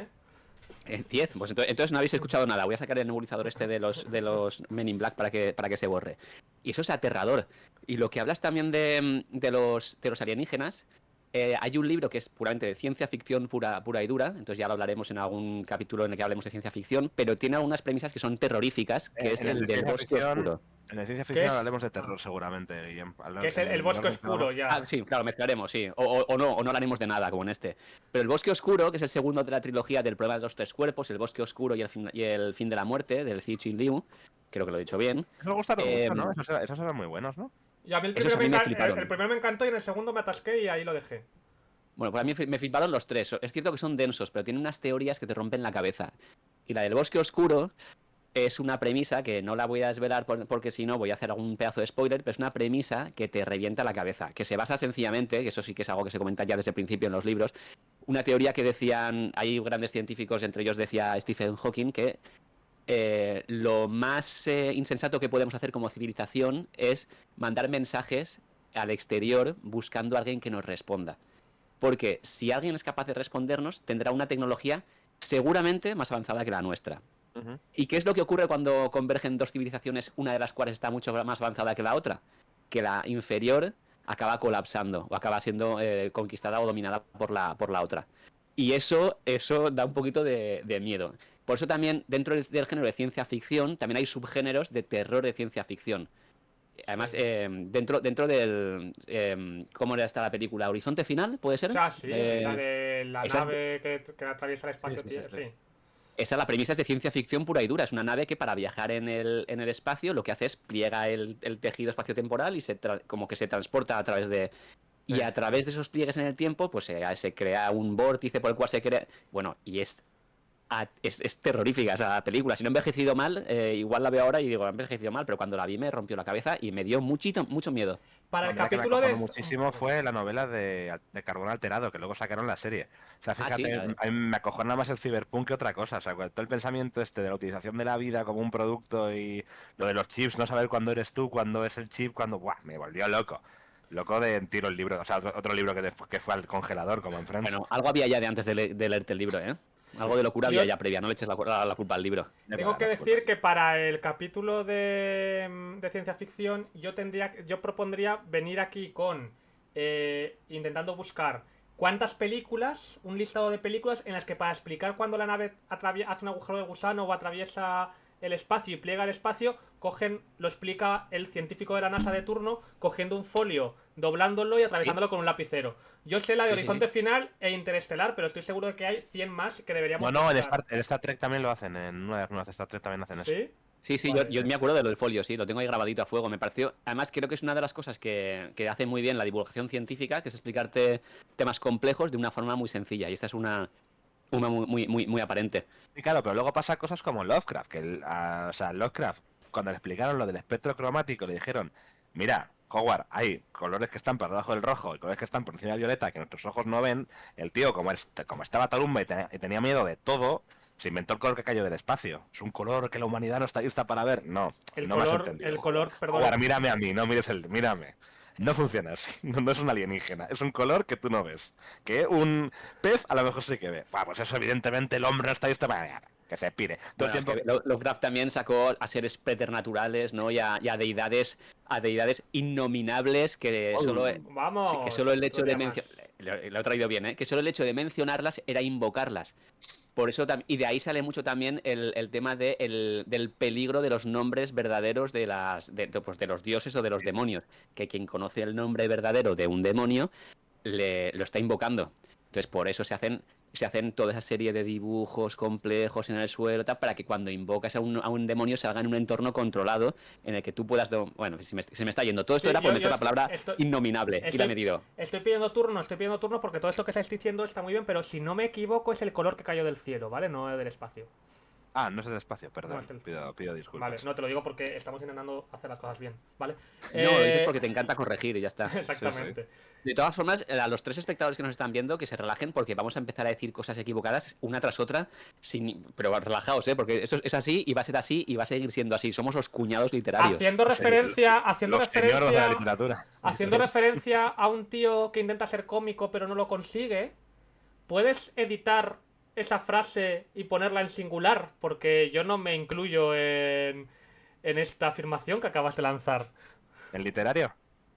10, pues entonces no habéis escuchado nada. Voy a sacar el nebulizador de los Men in Black para que se borre. Y eso es aterrador. Y lo que hablas también de los alienígenas, hay un libro que es puramente de ciencia ficción pura y dura, entonces ya lo hablaremos en algún capítulo en el que hablemos de ciencia ficción, pero tiene algunas premisas que son terroríficas, que es el del bosque oscuro. En la ciencia ficción hablaremos de terror seguramente, Guillem. Que es el bosque oscuro, ya. Ah, sí, claro, mezclaremos, sí. O no hablaremos de nada, como en este. Pero el bosque oscuro, que es el segundo de la trilogía del problema de los tres cuerpos, el bosque oscuro y el fin de la muerte, del Cixin Liu, creo que lo he dicho bien. Eso me gustaron mucho, ¿no? Esos eran muy buenos, ¿no? Y a mí el primero me encantó y en el segundo me atasqué y ahí lo dejé. Bueno, pues a mí me fliparon los tres. Es cierto que son densos, pero tienen unas teorías que te rompen la cabeza. Y la del bosque oscuro es una premisa que no la voy a desvelar porque si no voy a hacer algún pedazo de spoiler, pero es una premisa que te revienta la cabeza, que se basa sencillamente, que eso sí que es algo que se comenta ya desde el principio en los libros, una teoría que decían, hay grandes científicos, entre ellos decía Stephen Hawking, que lo más insensato que podemos hacer como civilización es mandar mensajes al exterior buscando a alguien que nos responda. Porque si alguien es capaz de respondernos, tendrá una tecnología seguramente más avanzada que la nuestra. ¿Y qué es lo que ocurre cuando convergen dos civilizaciones, una de las cuales está mucho más avanzada que la otra? Que la inferior acaba colapsando o acaba siendo conquistada o dominada por la otra. Y eso da un poquito de miedo. Por eso también dentro del género de ciencia ficción también hay subgéneros de terror de ciencia ficción. Además, dentro del... ¿cómo era esta la película? ¿Horizonte Final? ¿Puede ser? O sea, sí, la de la esa nave que atraviesa el espacio. Sí. Esa, la premisa es de ciencia ficción pura y dura. Es una nave que para viajar en el espacio lo que hace es pliega el tejido espaciotemporal y como que se transporta a través de... Y a través de esos pliegues en el tiempo, pues se crea un vórtice por el cual se crea... Bueno, y es terrorífica esa película. Si no he envejecido mal, igual la veo ahora y digo, he envejecido mal, pero cuando la vi me rompió la cabeza y me dio mucho miedo. Para el que capítulo me de... muchísimo fue la novela de Carbón Alterado, que luego sacaron la serie. O sea, fíjate, sí, a mí me acojona más el cyberpunk que otra cosa. O sea, todo el pensamiento de la utilización de la vida como un producto y lo de los chips, no saber cuándo eres tú, cuándo es el chip, cuándo... ¡Buah! Me volvió loco. Loco de tiro el libro. O sea, otro libro que fue al congelador, como en Friends. Bueno, algo había ya de antes de leerte el libro, ¿eh? Algo de locura había ya previa, no le eches la culpa al libro. Tengo que decir que para el capítulo de ciencia ficción yo propondría venir aquí con intentando buscar cuántas películas, un listado de películas en las que para explicar cuando la nave hace un agujero de gusano o atraviesa el espacio y pliega el espacio, lo explica el científico de la NASA de turno cogiendo un folio, doblándolo y atravesándolo con un lapicero. Yo sé la de Horizonte Final e Interestelar, pero estoy seguro de que hay 100 más que deberíamos... No, en Star Trek también lo hacen, en una de las nuevas de Star Trek también hacen eso. Sí, yo me acuerdo de lo del folio, sí, lo tengo ahí grabadito a fuego, me pareció... Además, creo que es una de las cosas que hace muy bien la divulgación científica, que es explicarte temas complejos de una forma muy sencilla, y esta es una muy aparente. Y claro, pero luego pasa cosas como Lovecraft, o sea, Lovecraft, cuando le explicaron lo del espectro cromático, le dijeron, mira, Howard, hay colores que están por debajo del rojo y colores que están por encima del violeta que nuestros ojos no ven. El tío, como estaba tarumba y tenía miedo de todo, se inventó el color que cayó del espacio. Es un color que la humanidad no está lista para ver. No, no me has entendido. El color, perdón. Howard, mírame a mí, no mires mírame. No funciona así, no es un alienígena, es un color que tú no ves. Que un pez a lo mejor sí que ve. Pues eso evidentemente el hombre no está listo para... Que se pire. Todo el tiempo... Lovecraft también sacó a seres preternaturales, ¿no? Y a deidades innominables que solo el hecho de mencionarlas... Lo he traído bien, ¿eh? Que solo el hecho de mencionarlas era invocarlas. Por eso y de ahí sale mucho también el tema del peligro de los nombres verdaderos de los dioses o de los demonios. Que quien conoce el nombre verdadero de un demonio lo está invocando. Entonces por eso se hacen toda esa serie de dibujos complejos en el suelo para que cuando invocas a un demonio salga en un entorno controlado en el que tú puedas... Bueno, se me está yendo. Todo esto era por meter la palabra innominable y la he metido. Estoy pidiendo turno porque todo esto que estáis diciendo está muy bien, pero si no me equivoco es el color que cayó del cielo, ¿vale? No del espacio. Ah, no es el espacio, perdón. No, pido disculpas. Vale, no te lo digo porque estamos intentando hacer las cosas bien, ¿vale? No, lo dices porque te encanta corregir y ya está. Exactamente. Sí. De todas formas, a los 3 espectadores que nos están viendo, que se relajen porque vamos a empezar a decir cosas equivocadas una tras otra, pero relajaos, porque eso es así y va a ser así y va a seguir siendo así. Somos los cuñados literarios. Haciendo referencia a un tío que intenta ser cómico pero no lo consigue, ¿puedes editar esa frase y ponerla en singular? Porque yo no me incluyo en esta afirmación que acabas de lanzar. ¿En literario?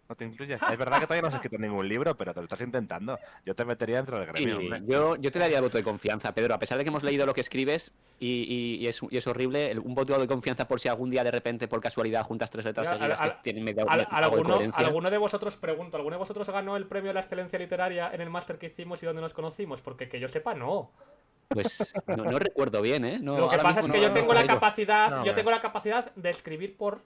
¿No te incluyes? Es verdad que todavía no has escrito ningún libro, pero te lo estás intentando. Yo te metería dentro del gremio, hombre. Yo te daría el voto de confianza, Pedro. A pesar de que hemos leído lo que escribes y es horrible, un voto de confianza por si algún día de repente, por casualidad, juntas 3 letras seguidas que tienen medio algo de coherencia. ¿Alguno de vosotros, pregunto, alguno de vosotros ganó el premio a la excelencia literaria en el máster que hicimos y donde nos conocimos? Porque que yo sepa, no. Pues no recuerdo bien, ¿eh? No, lo que pasa es que yo tengo la capacidad de escribir por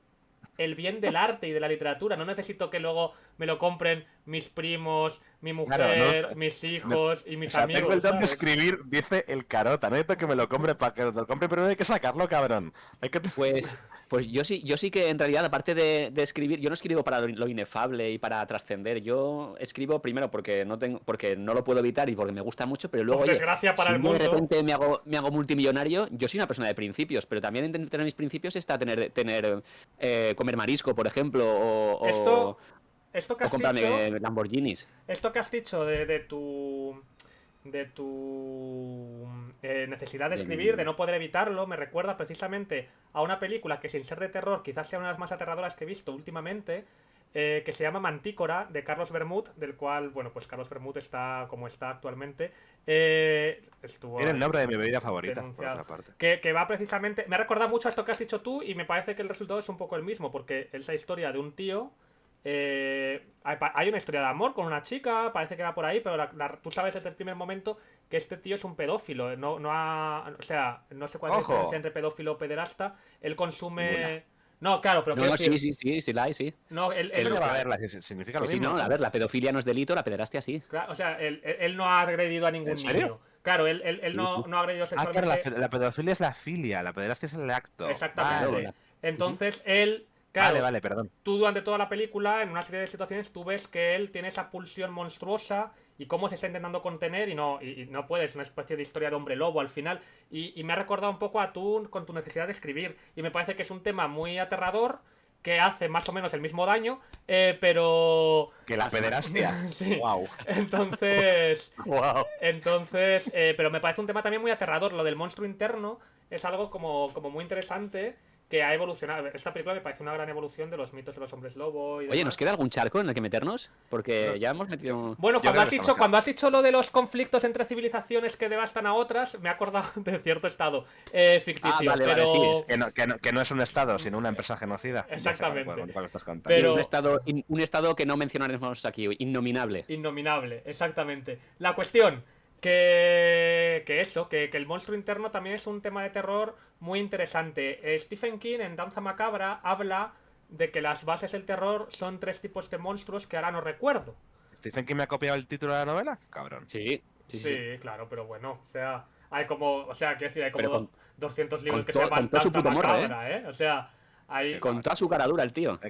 el bien del arte y de la literatura. No necesito que luego me lo compren mis primos, mi mujer, mis hijos y mis amigos. Tengo el don de escribir, dice el Carota. No necesito que me lo compre para que lo compre, pero hay que sacarlo, cabrón. Pues yo sí que en realidad, aparte de escribir, yo no escribo para lo inefable y para trascender. Yo escribo primero porque no lo puedo evitar y porque me gusta mucho, pero luego de repente me hago multimillonario. Yo soy una persona de principios, pero también entre tener mis principios está comer marisco, por ejemplo, esto que O has comprarme dicho, Lamborghinis. esto que has dicho de tu necesidad de De escribir, mi- de no poder evitarlo, me recuerda precisamente a una película que sin ser de terror quizás sea una de las más aterradoras que he visto últimamente, que se llama Mantícora, de Carlos Bermud, del cual, bueno, pues Carlos Bermud está como está actualmente. Estuvo Tiene el nombre de mi bebida favorita, por denunciado. otra parte. Que va precisamente... Me ha recordado mucho a esto que has dicho tú y me parece que el resultado es un poco el mismo, porque es la historia de un tío... hay una historia de amor con una chica, parece que va por ahí, pero tú sabes desde el primer momento que este tío es un pedófilo. O sea, no sé cuál es la ¡Ojo! diferencia entre pedófilo o pederasta. Él consume... Ninguna. No, claro, pero No, quiero no, decir... sí la hay, sí. No, ¿Qué él coño no, va a verla? Significa lo Sí, mismo. no, a ver, la pedofilia no es delito, la pederastia sí. o sea, él no ha agredido a ningún ¿En serio? niño. Claro, él Sí, no, sí. no ha agredido Ah, claro, sexualmente. la pedofilia es la filia, la pederastia es el acto. Exactamente. Vale, Entonces, él... Claro, vale, perdón. tú durante toda la película, en una serie de situaciones, tú ves que él tiene esa pulsión monstruosa y cómo se está intentando contener y no puede, es una especie de historia de hombre lobo al final. Y me ha recordado un poco a tú con tu necesidad de escribir. Y me parece que es un tema muy aterrador, que hace más o menos el mismo daño, pero... Que la pederastia. Sí. Wow. Wow. Entonces, pero me parece un tema también muy aterrador. Lo del monstruo interno es algo como muy interesante que ha evolucionado. Esta película me parece una gran evolución de los mitos de los hombres lobo y Oye, demás. ¿nos queda algún charco en el que meternos? Porque ya hemos metido... Bueno, Yo creo que estamos cuando has dicho lo de los conflictos entre civilizaciones que devastan a otras, me he acordado de cierto estado ficticio. vale, pero... sí, Que no es un estado, sino una empresa genocida. Exactamente. Ya sé cuál estás contando. Pero- Un estado que no mencionaremos aquí, innominable. Innominable, exactamente. La cuestión, que el monstruo interno también es un tema de terror muy interesante. Stephen King en Danza Macabra habla de que las bases del terror son 3 tipos de monstruos que ahora no recuerdo. ¿Stephen King me ha copiado el título de la novela? Cabrón. Sí. Sí, claro, pero bueno, o sea, quiero decir, hay como Pero con- 200 libros con que todo- se llaman con todo su Danza puto morro, Macabra, O sea, hay... Con toda su cara dura el tío.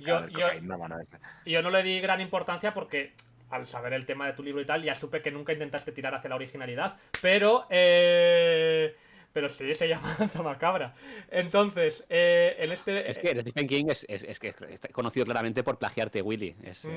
Y yo no le di gran importancia porque al saber el tema de tu libro y tal, ya supe que nunca intentaste tirar hacia la originalidad. Pero sí, se llama Danza Macabra. Entonces, en este... Es que Stephen King es está conocido claramente por plagiarte, Willy. Es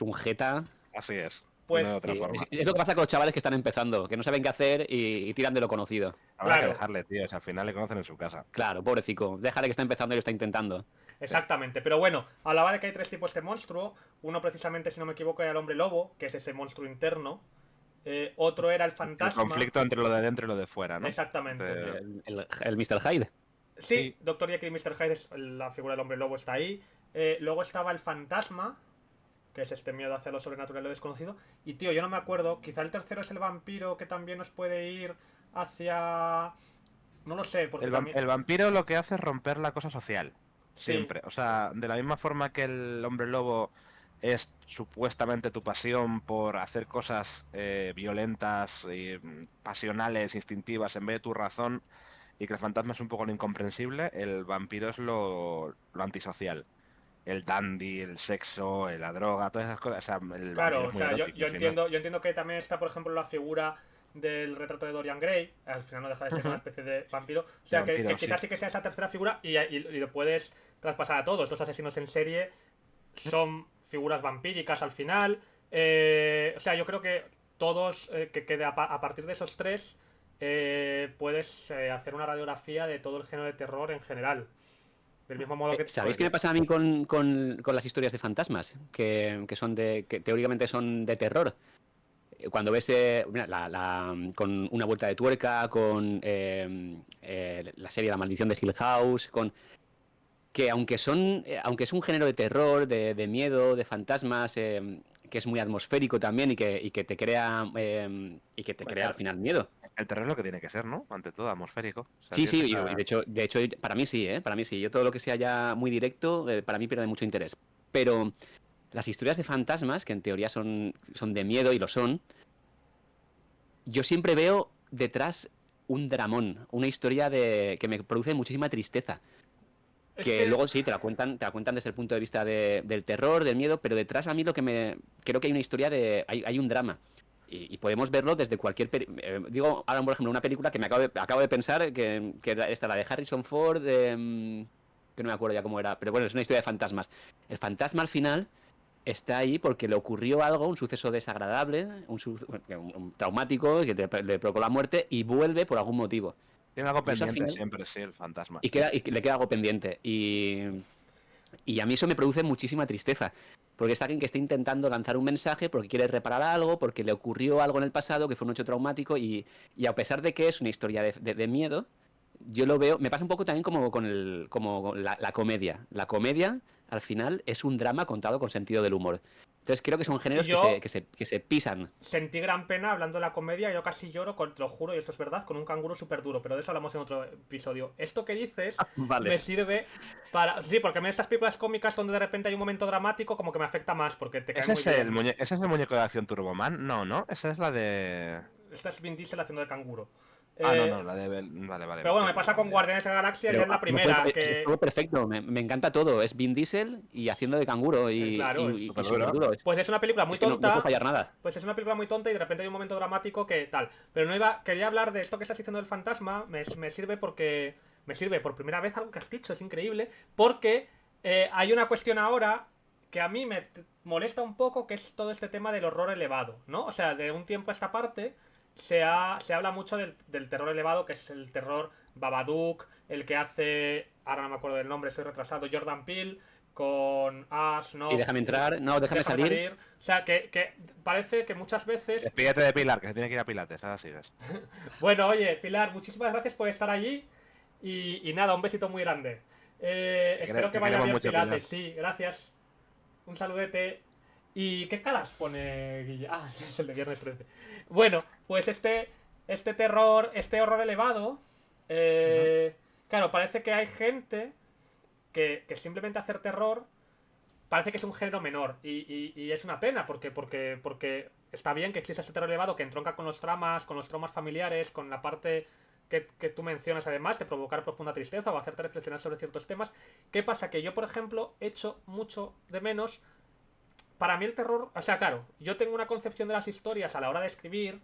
un jeta. Así es. Pues, no de otra Y forma. es lo que pasa con los chavales que están empezando, que no saben qué hacer y tiran de lo conocido. Habrá claro. que dejarle, tío. Si al final le conocen en su casa. Claro, pobrecito. Déjale que está empezando y lo está intentando. Exactamente, pero bueno, hablaba de que hay 3 tipos de monstruo. Uno precisamente, si no me equivoco, era el hombre lobo, que es ese monstruo interno. Otro era el El fantasma. conflicto entre lo de dentro y lo de fuera, ¿no? Exactamente. El Mr. Hyde. Sí, Dr. Jekyll y Mr. Hyde, la figura del hombre lobo está ahí. Luego estaba el fantasma, que es este miedo hacia lo sobrenatural y lo desconocido. Y tío, yo no me acuerdo, quizá el tercero es el vampiro, que también nos puede ir hacia... No lo sé, porque El vampiro lo que hace es romper la cosa social. Sí. Siempre. O sea, de la misma forma que el hombre lobo es supuestamente tu pasión por hacer cosas violentas, pasionales, instintivas, en vez de tu razón, y que el fantasma es un poco lo incomprensible, el vampiro es lo antisocial. El dandy, el sexo, la droga, todas esas cosas. O sea, el Claro, vampiro o es muy sea, erótico, yo al final. entiendo que también está, por ejemplo, la figura del retrato de Dorian Gray. Al final no deja de ser una especie de vampiro. O sea, De vampiro, que quizás sí que sea esa tercera figura y lo puedes traspasar a todos. Los asesinos en serie son figuras vampíricas al final. O sea, yo creo que todos, a partir de esos 3, puedes hacer una radiografía de todo el género de terror en general. Del mismo modo que... ¿Sabéis qué me pasa a mí con las historias de fantasmas? Que teóricamente son de terror. Cuando ves mira, con Una vuelta de tuerca, con la serie La maldición de Hill House, que aunque es un género de terror, de miedo, de fantasmas, que es muy atmosférico también y que te crea al final miedo. El terror es lo que tiene que ser, ¿no? Ante todo, atmosférico. O sea, Sí, tienes sí, esa- de hecho, para mí sí, para mí sí. Yo todo lo que sea ya muy directo, para mí pierde mucho interés. Pero las historias de fantasmas, que en teoría son de miedo y lo son, yo siempre veo detrás un dramón, una historia que me produce muchísima tristeza. Es Que luego sí, te la cuentan desde el punto de vista del terror, del miedo, pero detrás a mí creo que hay una historia hay un drama. Y podemos verlo desde cualquier... digo, ahora por ejemplo, una película que acabo de pensar, que era esta, la de Harrison Ford, que no me acuerdo ya cómo era, pero bueno, es una historia de fantasmas. El fantasma al final está ahí porque le ocurrió algo, un suceso desagradable, un traumático que le provocó la muerte y vuelve por algún motivo. Tiene algo Y eso al pendiente final- siempre, sí, el fantasma. Y le queda algo pendiente. Y a mí eso me produce muchísima tristeza. Porque es alguien que está intentando lanzar un mensaje porque quiere reparar algo, porque le ocurrió algo en el pasado que fue un hecho traumático y a pesar de que es una historia de miedo, yo lo veo, me pasa un poco también como con la comedia. La comedia, al final, es un drama contado con sentido del humor. Entonces creo que son géneros Yo- que se pisan. Sentí gran pena hablando de la comedia, yo casi lloro, te lo juro, y esto es verdad, con un canguro súper duro, pero de eso hablamos en otro episodio. Esto que dices Vale. me sirve para... Sí, porque a mí estas películas cómicas donde de repente hay un momento dramático como que me afecta más, porque te cae ¿Ese muy es, bien. ¿Ese es el muñeco de acción Turboman? No, ¿no? Esa es la de... Esta es Vin Diesel haciendo de canguro. no, la de... Vale, vale. Pero bueno, me pasa con Guardianes de la Galaxia, ya Pero, en la primera, es que... todo perfecto, me encanta todo. Es Vin Diesel y haciendo de canguro y, Claro, y es superduro. Pues es una película muy Es que no tonta. puede fallar nada. Pues es una película muy tonta y de repente hay un momento dramático que tal. Pero quería hablar de esto que estás diciendo del fantasma. Me sirve porque. Me sirve por primera vez algo que has dicho, es increíble. Porque hay una cuestión ahora que a mí me molesta un poco, que es todo este tema del horror elevado, ¿no? O sea, de un tiempo a esta parte se habla mucho del terror elevado, que es el terror Babadook, el que hace. Ahora no me acuerdo del nombre, estoy retrasado. Jordan Peele. Con Ash, ¿no? Y déjame entrar, no, déjame salir. O sea, que parece que muchas veces... Despídete de Pilar, que se tiene que ir a Pilates, ahora sigues. Bueno, oye, Pilar, muchísimas gracias por estar allí. Y nada, un besito muy grande. Espero que vaya queremos bien mucho, Pilates. Pilar. Sí, gracias. Un saludete. ¿Y qué caras pone Guille? Ah, es el de viernes 13. Bueno, pues este horror elevado... Claro, parece que hay gente... Que simplemente hacer terror parece que es un género menor y es una pena porque está bien que exista ese terror elevado que entronca con los traumas familiares, con la parte que tú mencionas además de provocar profunda tristeza o hacerte reflexionar sobre ciertos temas. ¿Qué pasa? Que yo, por ejemplo, echo mucho de menos. Para mí el terror, o sea, claro, yo tengo una concepción de las historias a la hora de escribir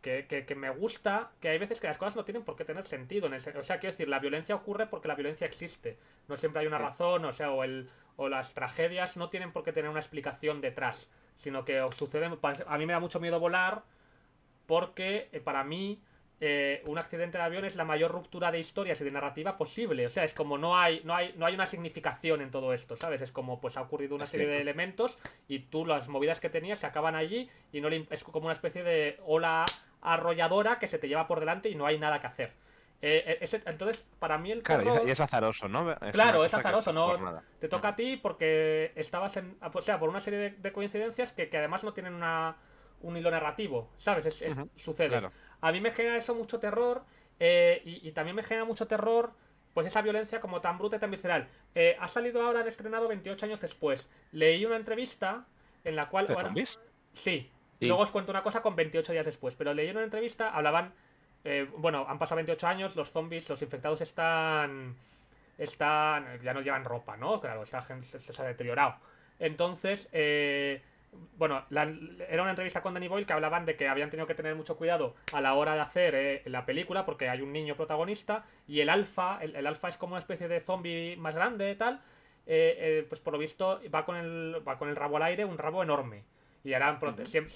que me gusta, que hay veces que las cosas no tienen por qué tener sentido. O sea, quiero decir, la violencia ocurre porque la violencia existe. No siempre hay una razón, o sea, o las tragedias no tienen por qué tener una explicación detrás, sino que suceden... A mí me da mucho miedo volar porque para mí un accidente de avión es la mayor ruptura de historias y de narrativa posible. O sea, es como no hay una significación en todo esto, ¿sabes? Es como, pues ha ocurrido una serie de elementos y tú las movidas que tenías se acaban allí y no es como una especie de ola arrolladora que se te lleva por delante y no hay nada que hacer. Entonces, para mí el terror... Claro, y es azaroso, ¿no? Claro, es azaroso, ¿no? Nada. Te toca a ti porque estabas en... O sea, por una serie de coincidencias que además no tienen un hilo narrativo, ¿sabes? Sucede. Claro. A mí me genera eso mucho terror y también me genera mucho terror pues esa violencia como tan bruta y tan visceral. Ha salido ahora, han estrenado 28 años después. Leí una entrevista en la cual... ¿De zombies? Sí. Sí. Luego os cuento una cosa con 28 días después. Pero leí una entrevista, hablaban... bueno, han pasado 28 años, los zombies, los infectados están... Ya no llevan ropa, ¿no? Claro, esa gente se ha deteriorado. Entonces, bueno, era una entrevista con Danny Boyle que hablaban de que habían tenido que tener mucho cuidado a la hora de hacer la película porque hay un niño protagonista y el alfa es como una especie de zombie más grande y tal. Pues por lo visto va con el rabo al aire, un rabo enorme. Y eran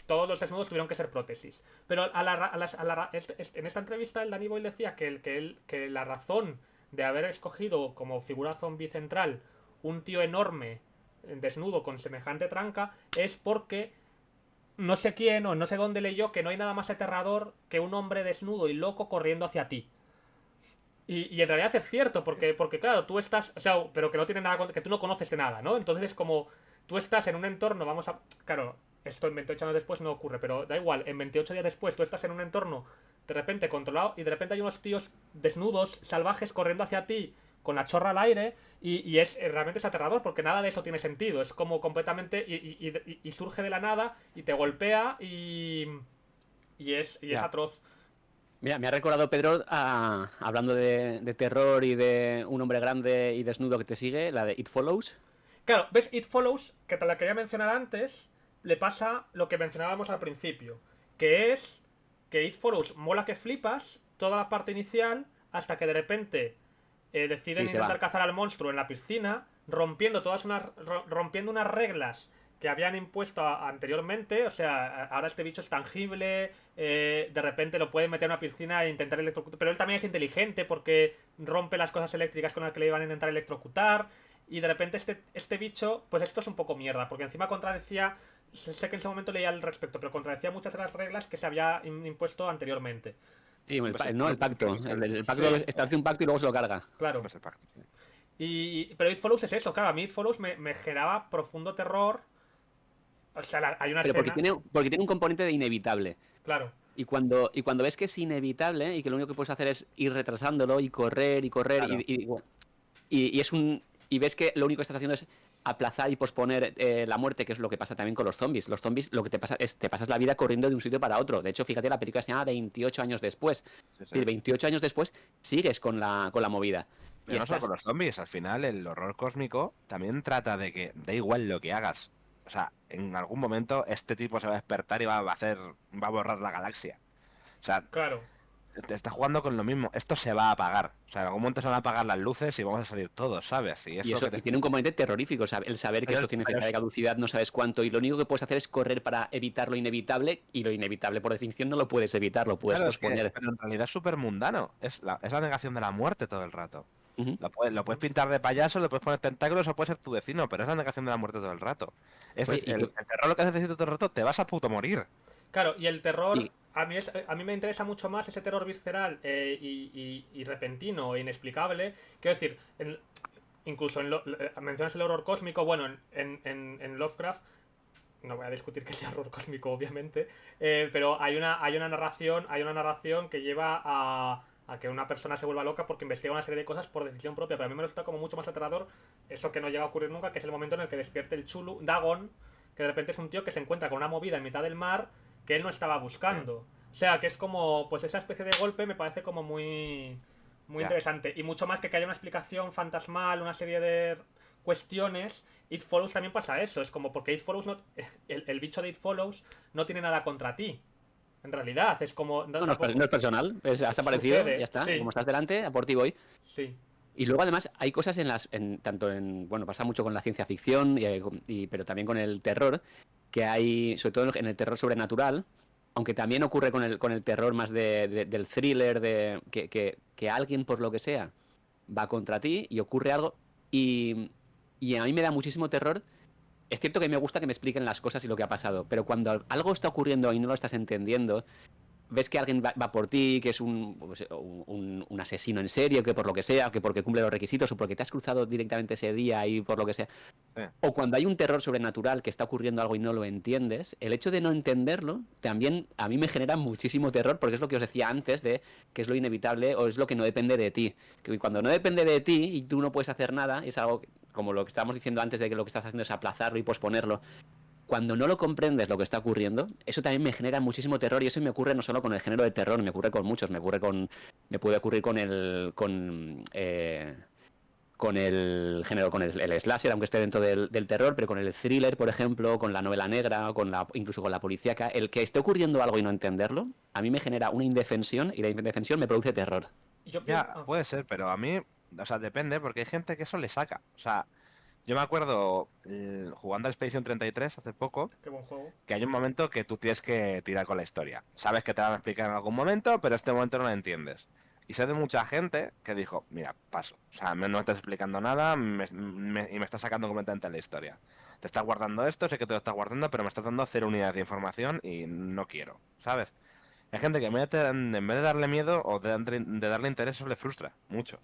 todos los desnudos tuvieron que ser prótesis. Pero en esta entrevista el Danny Boyle decía que la razón de haber escogido como figura zombie central un tío enorme, desnudo, con semejante tranca, es porque no sé quién o no sé dónde leyó que no hay nada más aterrador que un hombre desnudo y loco corriendo hacia ti. Y en realidad es cierto, porque claro, tú estás... O sea, pero que no tiene nada... Que tú no conoces de nada, ¿no? Entonces es como... Tú estás en un entorno, Claro, esto en 28 años después no ocurre, pero da igual, en 28 días después tú estás en un entorno de repente controlado y de repente hay unos tíos desnudos, salvajes, corriendo hacia ti con la chorra al aire y realmente es aterrador porque nada de eso tiene sentido. Es como completamente... Y surge de la nada y te golpea y es atroz. Mira, me ha recordado Pedro, hablando de terror y de un hombre grande y desnudo que te sigue, la de It Follows. Claro, ¿ves? It Follows, que te la quería mencionar antes, le pasa lo que mencionábamos al principio, que es que It Follows mola que flipas toda la parte inicial hasta que de repente deciden intentar cazar al monstruo en la piscina, rompiendo unas reglas que habían impuesto anteriormente. O sea, ahora este bicho es tangible, de repente lo pueden meter en una piscina e intentar electrocutar. Pero él también es inteligente porque rompe las cosas eléctricas con las que le iban a intentar electrocutar. Y de repente este bicho, pues esto es un poco mierda, porque encima contradecía, sé que en ese momento leía al respecto, pero contradecía muchas de las reglas que se había impuesto anteriormente. Sí, el pacto. El pacto establece un pacto y luego se lo carga. Claro. Pues el pacto, sí. Pero It Follows es eso, claro, a mí It Follows me generaba profundo terror. O sea, hay una Pero escena... porque tiene un componente de inevitable. Claro. Y cuando ves que es inevitable y que lo único que puedes hacer es ir retrasándolo y correr Claro. y ves que lo único que estás haciendo es aplazar y posponer la muerte, que es lo que pasa también con los zombies. Los zombies lo que te pasa es te pasas la vida corriendo de un sitio para otro. De hecho, fíjate, la película se llama 28 años después. Sí, Es decir, 28 años después sigues con la movida. Pero no solo con los zombies, al final el horror cósmico también trata de que da igual lo que hagas. O sea, en algún momento este tipo se va a despertar y va a borrar la galaxia. O sea, Claro. te está jugando con lo mismo. Esto se va a apagar. O sea, en algún momento se van a apagar las luces y vamos a salir todos, ¿sabes? Y Y eso tiene un componente terrorífico, el saber que Pero- esto tiene fecha pero de caducidad, no sabes cuánto, y lo único que puedes hacer es correr para evitar lo inevitable, y lo inevitable por definición no lo puedes evitar, lo puedes Claro, es que- posponer. pero en realidad es súper mundano. Es la negación de la muerte todo el rato. Ujú. Lo puedes pintar de payaso, le puedes poner tentáculos o puede ser tu vecino, pero es la negación de la muerte todo el rato. Oye, y El terror lo que hace decir todo el rato, te vas a puto morir. Claro, y el terror, Y- a mí me interesa mucho más ese terror visceral y repentino e inexplicable. Quiero decir, incluso mencionas el horror cósmico, bueno, en Lovecraft, no voy a discutir que sea horror cósmico, obviamente, pero hay una narración que lleva a que una persona se vuelva loca porque investiga una serie de cosas por decisión propia, pero a mí me resulta como mucho más aterrador eso que no llega a ocurrir nunca, que es el momento en el que despierte el Chulu, Dagon, que de repente es un tío que se encuentra con una movida en mitad del mar que él no estaba buscando. O sea, que es como, pues esa especie de golpe me parece como muy Ya. interesante. Y mucho más que haya una explicación fantasmal, una serie de cuestiones. It Follows también pasa eso. Es como porque It Follows el bicho de It Follows no tiene nada contra ti. En realidad, es como... No es personal, has aparecido, Sucede, ya está, sí. como estás delante, a por ti voy. Sí. Y luego además hay cosas bueno, pasa mucho con la ciencia ficción, pero también con el terror, que hay, sobre todo en el terror sobrenatural, aunque también ocurre con el terror más del thriller, que alguien por lo que sea va contra ti y ocurre algo, y a mí me da muchísimo terror. Es cierto que me gusta que me expliquen las cosas y lo que ha pasado, pero cuando algo está ocurriendo y no lo estás entendiendo, ves que alguien va por ti, que es un asesino en serio, que por lo que sea, que porque cumple los requisitos, o porque te has cruzado directamente ese día y por lo que sea. Sí. O cuando hay un terror sobrenatural que está ocurriendo algo y no lo entiendes, el hecho de no entenderlo también a mí me genera muchísimo terror, porque es lo que os decía antes de que es lo inevitable o es lo que no depende de ti. Que cuando no depende de ti y tú no puedes hacer nada, es algo como lo que estábamos diciendo antes de que lo que estás haciendo es aplazarlo y posponerlo. Cuando no lo comprendes lo que está ocurriendo, eso también me genera muchísimo terror, y eso me ocurre no solo con el género de terror, me ocurre con muchos, me puede ocurrir con el género, con el slasher, aunque esté dentro del terror, pero con el thriller, por ejemplo, con la novela negra, incluso con la policíaca, el que esté ocurriendo algo y no entenderlo, a mí me genera una indefensión, y la indefensión me produce terror. Ya, puede ser, pero a mí, o sea, depende, porque hay gente que eso le saca. O sea, yo me acuerdo jugando al Expedition 33 hace poco, Qué buen juego. que hay un momento que tú tienes que tirar con la historia. Sabes que te van a explicar en algún momento, pero este momento no lo entiendes. Y sé de mucha gente que dijo, mira, paso. O sea, no me estás explicando nada y me estás sacando completamente la historia. Te estás guardando esto, sé que te lo estás guardando, pero me estás dando 0 unidades de información y no quiero, ¿sabes? Hay gente que en vez de darle miedo o de darle interés, eso le frustra mucho.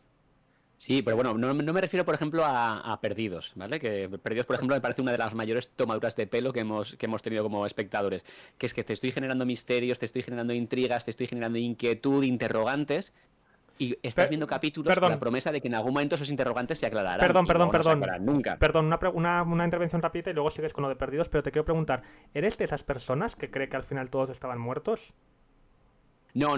Sí, pero bueno, no me refiero, por ejemplo, a Perdidos, ¿vale? Que Perdidos, por ejemplo, me parece una de las mayores tomaduras de pelo que hemos tenido como espectadores. Que es que te estoy generando misterios, te estoy generando intrigas, te estoy generando inquietud, interrogantes, y estás viendo capítulos con la promesa de que en algún momento esos interrogantes se aclararán. Perdón. No se aclararán nunca. Perdón, una intervención rápida y luego sigues con lo de Perdidos, pero te quiero preguntar, ¿eres de esas personas que cree que al final todos estaban muertos? No.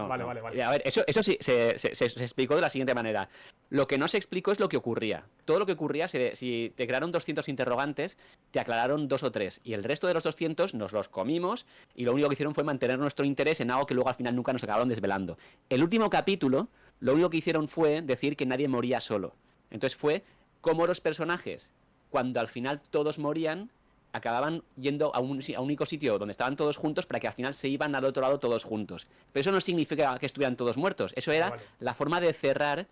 Vale. A ver, eso sí se explicó de la siguiente manera. Lo que no se explicó es lo que ocurría. Todo lo que ocurría, si te crearon 200 interrogantes, te aclararon 2 o 3. Y el resto de los 200 nos los comimos, y lo único que hicieron fue mantener nuestro interés en algo que luego al final nunca nos acabaron desvelando. El último capítulo, lo único que hicieron fue decir que nadie moría solo. Entonces fue como los personajes, cuando al final todos morían, acababan yendo a un único sitio donde estaban todos juntos para que al final se iban al otro lado todos juntos. Pero eso no significa que estuvieran todos muertos. Eso era Vale. la forma de cerrar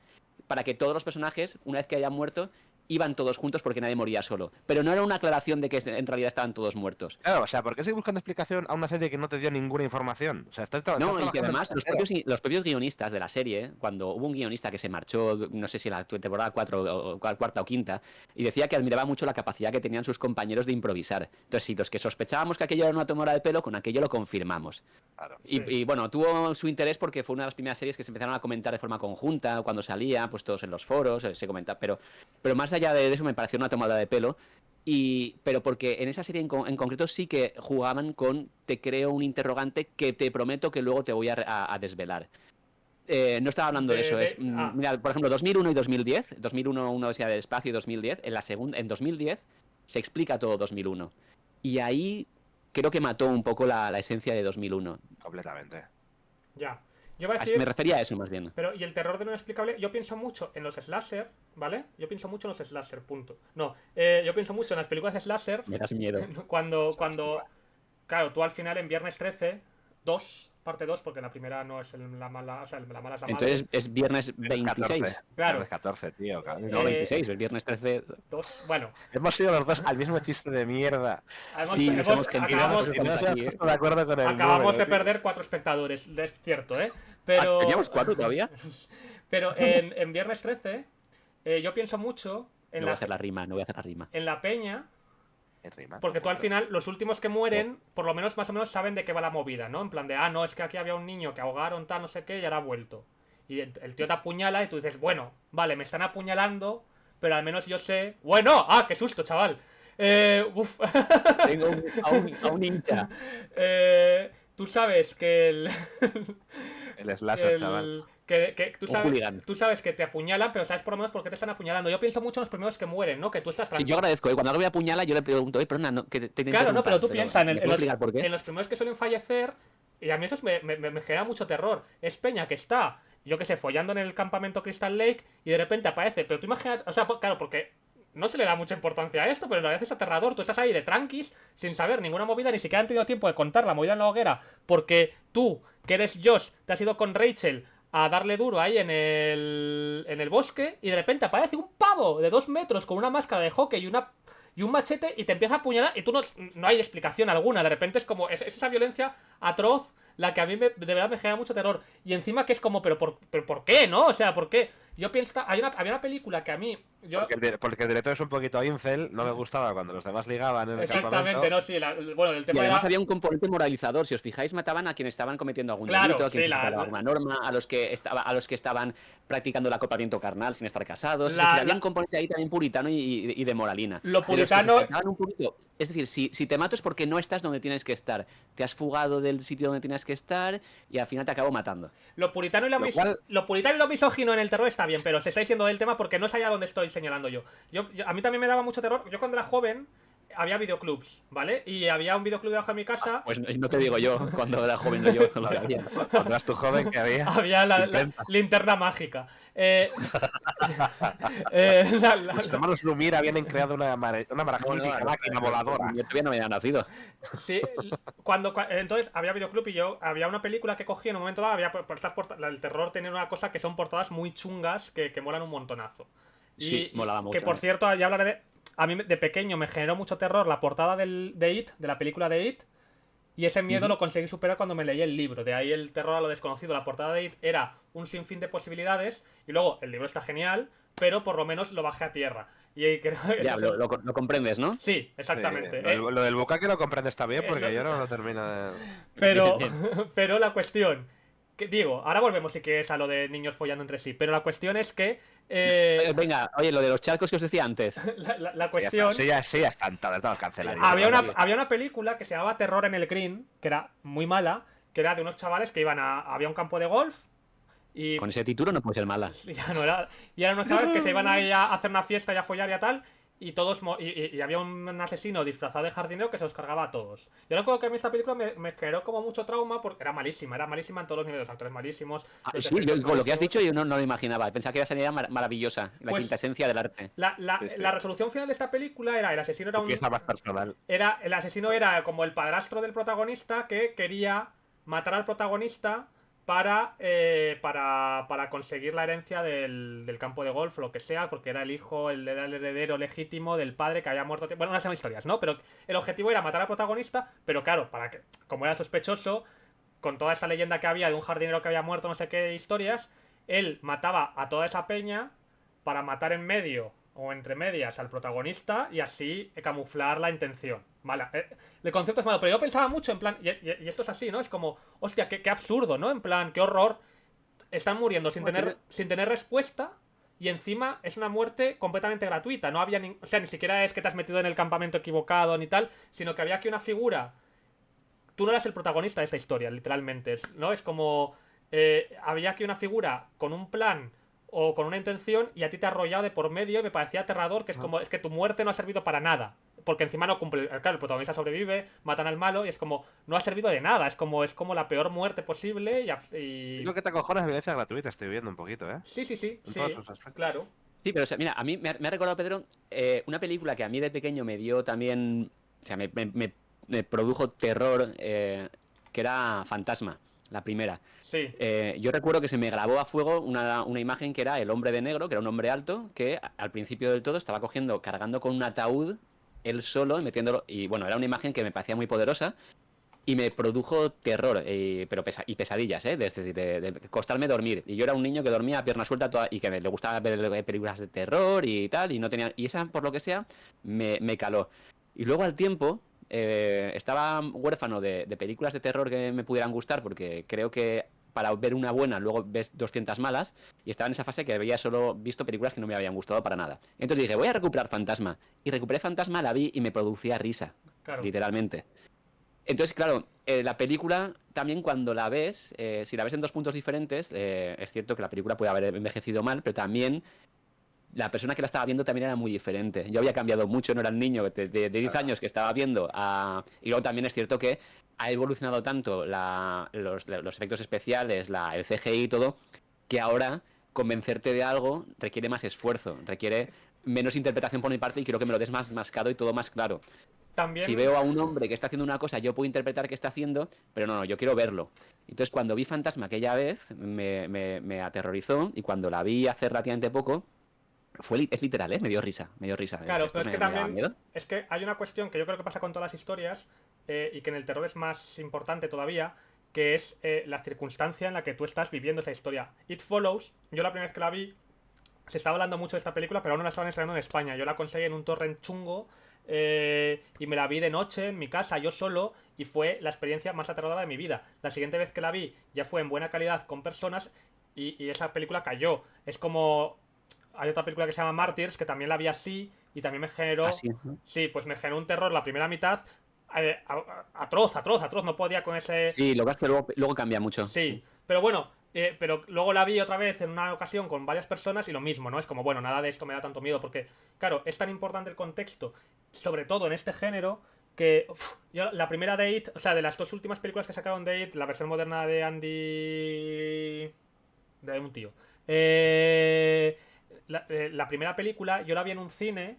para que todos los personajes, una vez que hayan muerto, iban todos juntos porque nadie moría solo. Pero no era una aclaración de que en realidad estaban todos muertos. Claro, o sea, ¿por qué estoy buscando explicación a una serie que no te dio ninguna información? O sea, No, y que además los propios guionistas de la serie, cuando hubo un guionista que se marchó, no sé si la temporada 4 o cuarta o quinta, y decía que admiraba mucho la capacidad que tenían sus compañeros de improvisar. Entonces, si los que sospechábamos que aquello era una tomada de pelo, con aquello lo confirmamos. Claro. Y bueno, tuvo su interés porque fue una de las primeras series que se empezaron a comentar de forma conjunta, cuando salía, pues todos en los foros, se comenta. Pero más allá de eso me pareció una tomada de pelo. Pero porque en esa serie en concreto sí que jugaban con te creo un interrogante que te prometo que luego te voy a desvelar. No estaba hablando de eso. Mira, por ejemplo, 2001 y 2010. 2001, una odisea del espacio, y 2010. En 2010 se explica todo 2001. Y ahí creo que mató un poco la esencia de 2001. Completamente. Ya. Yo iba a decir, Me refería a eso más bien. pero, y el terror de lo inexplicable, yo pienso mucho en los slasher, ¿vale? Yo pienso mucho en los slasher, punto. No, yo pienso mucho en las películas de slasher. Me das miedo. Cuando, claro, tú al final en Viernes 13, 2, parte 2, porque la primera no es la mala, o sea, la mala es la mala. Entonces es viernes 26. Claro. Viernes 14, tío. Cabrón. No, 26, el viernes 13. 2, bueno. Hemos sido los dos al mismo chiste de mierda. Sí, somos gente. acabamos, Y no se ha puesto de acuerdo con el acabamos número, de tío. perder 4 espectadores, es cierto, ¿eh? Pero, ¿Teníamos 4 todavía? pero en Viernes 13, yo pienso mucho No voy a hacer la rima, no voy a hacer la rima. en la peña. Es rima. Porque tú al final, los últimos que mueren, por lo menos más o menos saben de qué va la movida, ¿no? En plan de, no, es que aquí había un niño que ahogaron, tal, no sé qué, y ahora ha vuelto. Y el tío te apuñala y tú dices, bueno, vale, me están apuñalando, pero al menos yo sé... ¡Bueno! ¡Ah, qué susto, chaval! Uf. Tengo a un hincha. Tú sabes que El slasher, chaval. Que Un hooligan. tú sabes que te apuñalan, pero sabes por lo menos por qué te están apuñalando. Yo pienso mucho en los primeros que mueren, ¿no? Que tú estás Sí, tranquilo. yo agradezco, cuando algo me apuñala, yo le pregunto, perdona, no, que te Claro, no, interrumpa, pero tú piensas ¿me puedo explicar por qué? en los primeros que suelen fallecer, y a mí eso me genera mucho terror. Es Peña que está, yo que sé, follando en el campamento Crystal Lake y de repente aparece. Pero tú imagínate, o sea, claro, porque no se le da mucha importancia a esto, pero a veces es aterrador. Tú estás ahí de tranquis, sin saber ninguna movida, ni siquiera han tenido tiempo de contar la movida en la hoguera, porque tú, que eres Josh, te has ido con Rachel a darle duro ahí en el bosque, y de repente aparece un pavo de 2 metros con una máscara de hockey y un machete y te empieza a apuñalar y tú no hay explicación alguna. De repente es como, es esa violencia atroz la que a mí de verdad me genera mucho terror. Y encima que es como, pero ¿por qué, no? O sea, ¿por qué? Yo pienso, había una película que a mí... Porque el director es un poquito incel, no le gustaba cuando los demás ligaban en el Exactamente, campamento. no, sí, bueno, el Y tema además era... había un componente moralizador. Si os fijáis, mataban a quienes estaban cometiendo algún Claro, delito, a quienes sí, estaban alguna norma, a los que estaban practicando el acoplamiento carnal sin estar casados. Es decir, había un componente ahí también puritano y de moralina. Lo De los que se puritano... saltaban un poquito. Es decir, si te mato es porque no estás donde tienes que estar. Te has fugado del sitio donde tienes que estar y al final te acabo matando. Lo puritano y lo misógino en el terror está bien, pero se está diciendo del tema porque no es allá donde estoy señalando yo. A mí también me daba mucho terror. Yo cuando era joven había videoclubs, ¿vale? Y había un videoclub debajo de mi casa. Pues no te digo yo, cuando era joven yo lo que había. Cuando eras tú joven que había. Había la linterna mágica. Los hermanos Lumira habían creado una magnífica máquina voladora. Yo todavía no me había nacido. Sí, entonces había videoclub y yo había una película que cogí en un momento dado. El terror tiene una cosa que son portadas muy chungas que molan un montonazo. Sí, molaba mucho. Que por cierto, ya hablaré a mí de pequeño me generó mucho terror la portada de It, de la película de It. Y ese miedo lo conseguí superar cuando me leí el libro. De ahí el terror a lo desconocido. La portada de It era un sinfín de posibilidades. Y luego el libro está genial, pero por lo menos lo bajé a tierra. Y creo que ya, lo comprendes, ¿no? Sí, exactamente. Sí, lo del bucaque lo comprende está bien porque yo no lo termino de... Pero la cuestión... Digo, ahora volvemos si quieres a lo de niños follando entre sí. Pero la cuestión es que... Venga, oye, lo de los charcos que os decía antes. La cuestión... Sí, ya están todas, estamos canceladas. Había una película que se llamaba Terror en el Green, que era muy mala, que era de unos chavales que iban había un campo de golf y... Con ese título no puede ser mala. Ya no era... Y eran unos chavales que se iban ahí a hacer una fiesta y a follar y a tal, y todos y había un asesino disfrazado de jardinero que se los cargaba a todos. Yo recuerdo que a mí esta película me generó como mucho trauma porque era malísima en todos los niveles, los actores malísimos. Los Sí, efectos con lo que has malísimos. dicho yo no lo imaginaba. Pensaba que iba a ser maravillosa, la Pues, quinta esencia del arte. La resolución final de esta película era el asesino era Tu pieza más personal. el asesino era como el padrastro del protagonista que quería matar al protagonista para conseguir la herencia del campo de golf o lo que sea, porque era era el heredero legítimo del padre que había muerto. Bueno, no son historias, ¿no? Pero el objetivo era matar al protagonista, pero claro, como era sospechoso, con toda esta leyenda que había de un jardinero que había muerto, no sé qué historias, él mataba a toda esa peña para matar en medio o entre medias al protagonista y así camuflar la intención. Vale, el concepto es malo, pero yo pensaba mucho en plan, y esto es así, ¿no? Es como, hostia, qué absurdo, ¿no? En plan, qué horror. Están muriendo sin tener respuesta y encima es una muerte completamente gratuita. No había o sea, ni siquiera es que te has metido en el campamento equivocado ni tal, sino que había aquí una figura. Tú no eras el protagonista de esta historia, literalmente, ¿no? Es como, había aquí una figura con un plan o con una intención y a ti te ha arrollado de por medio y me parecía aterrador, que es como, es que tu muerte no ha servido para nada. Porque encima no cumple, claro, el protagonista sobrevive, matan al malo y es como, no ha servido de nada, es como la peor muerte posible y... Lo que te acojonas es violencia gratuita, estoy viendo un poquito, ¿eh? Sí, En todos sus aspectos. claro. Sí, pero o sea, mira, a mí me ha recordado, Pedro, una película que a mí de pequeño me dio también, o sea, me produjo terror, que era Fantasma, la primera. Sí. Yo recuerdo que se me grabó a fuego una imagen que era el hombre de negro, que era un hombre alto, que al principio del todo estaba cargando con un ataúd él solo y metiéndolo. Y bueno, era una imagen que me parecía muy poderosa y me produjo terror, pero pesadillas, de costarme dormir. Y yo era un niño que dormía a pierna suelta y que le gustaba ver películas de terror y tal, y no tenía. Y esa, por lo que sea, me caló. Y luego al tiempo. Estaba huérfano de películas de terror que me pudieran gustar, porque creo que para ver una buena luego ves 200 malas, y estaba en esa fase que había solo visto películas que no me habían gustado para nada. Entonces dije, voy a recuperar Fantasma, y recuperé Fantasma, la vi y me producía risa, Claro. literalmente. Entonces, claro, la película también cuando la ves, si la ves en dos puntos diferentes, es cierto que la película puede haber envejecido mal, pero también la persona que la estaba viendo también era muy diferente. Yo había cambiado mucho, no era el niño de 10 años que estaba viendo. Y luego también es cierto que ha evolucionado tanto los efectos especiales, el CGI y todo, que ahora convencerte de algo requiere más esfuerzo, requiere menos interpretación por mi parte y quiero que me lo des más mascado y todo más claro. También... Si veo a un hombre que está haciendo una cosa, yo puedo interpretar qué está haciendo, pero no, yo quiero verlo. Entonces, cuando vi Fantasma aquella vez, me aterrorizó, y cuando la vi hace relativamente poco, es literal, me dio risa. Claro, Esto pero es que me daba también miedo. es que hay una cuestión que yo creo que pasa con todas las historias y que en el terror es más importante todavía, que es la circunstancia en la que tú estás viviendo esa historia. It Follows, yo la primera vez que la vi, se estaba hablando mucho de esta película, pero aún no la estaban estrenando en España. Yo la conseguí en un torrent chungo y me la vi de noche en mi casa, yo solo, y fue la experiencia más aterradora de mi vida. La siguiente vez que la vi ya fue en buena calidad con personas y esa película cayó. Es como... Hay otra película que se llama Martyrs, que también la vi así y también me generó... Así, ¿no? Sí, pues me generó un terror la primera mitad atroz, no podía con ese... Sí, lo que es que luego cambia mucho. Sí, pero bueno, pero luego la vi otra vez en una ocasión con varias personas y lo mismo, ¿no? Es como, bueno, nada de esto me da tanto miedo porque, claro, es tan importante el contexto, sobre todo en este género, que yo, la primera de It, o sea, de las dos últimas películas que sacaron de It, la versión moderna de Andy... de un tío. La primera película yo la vi en un cine.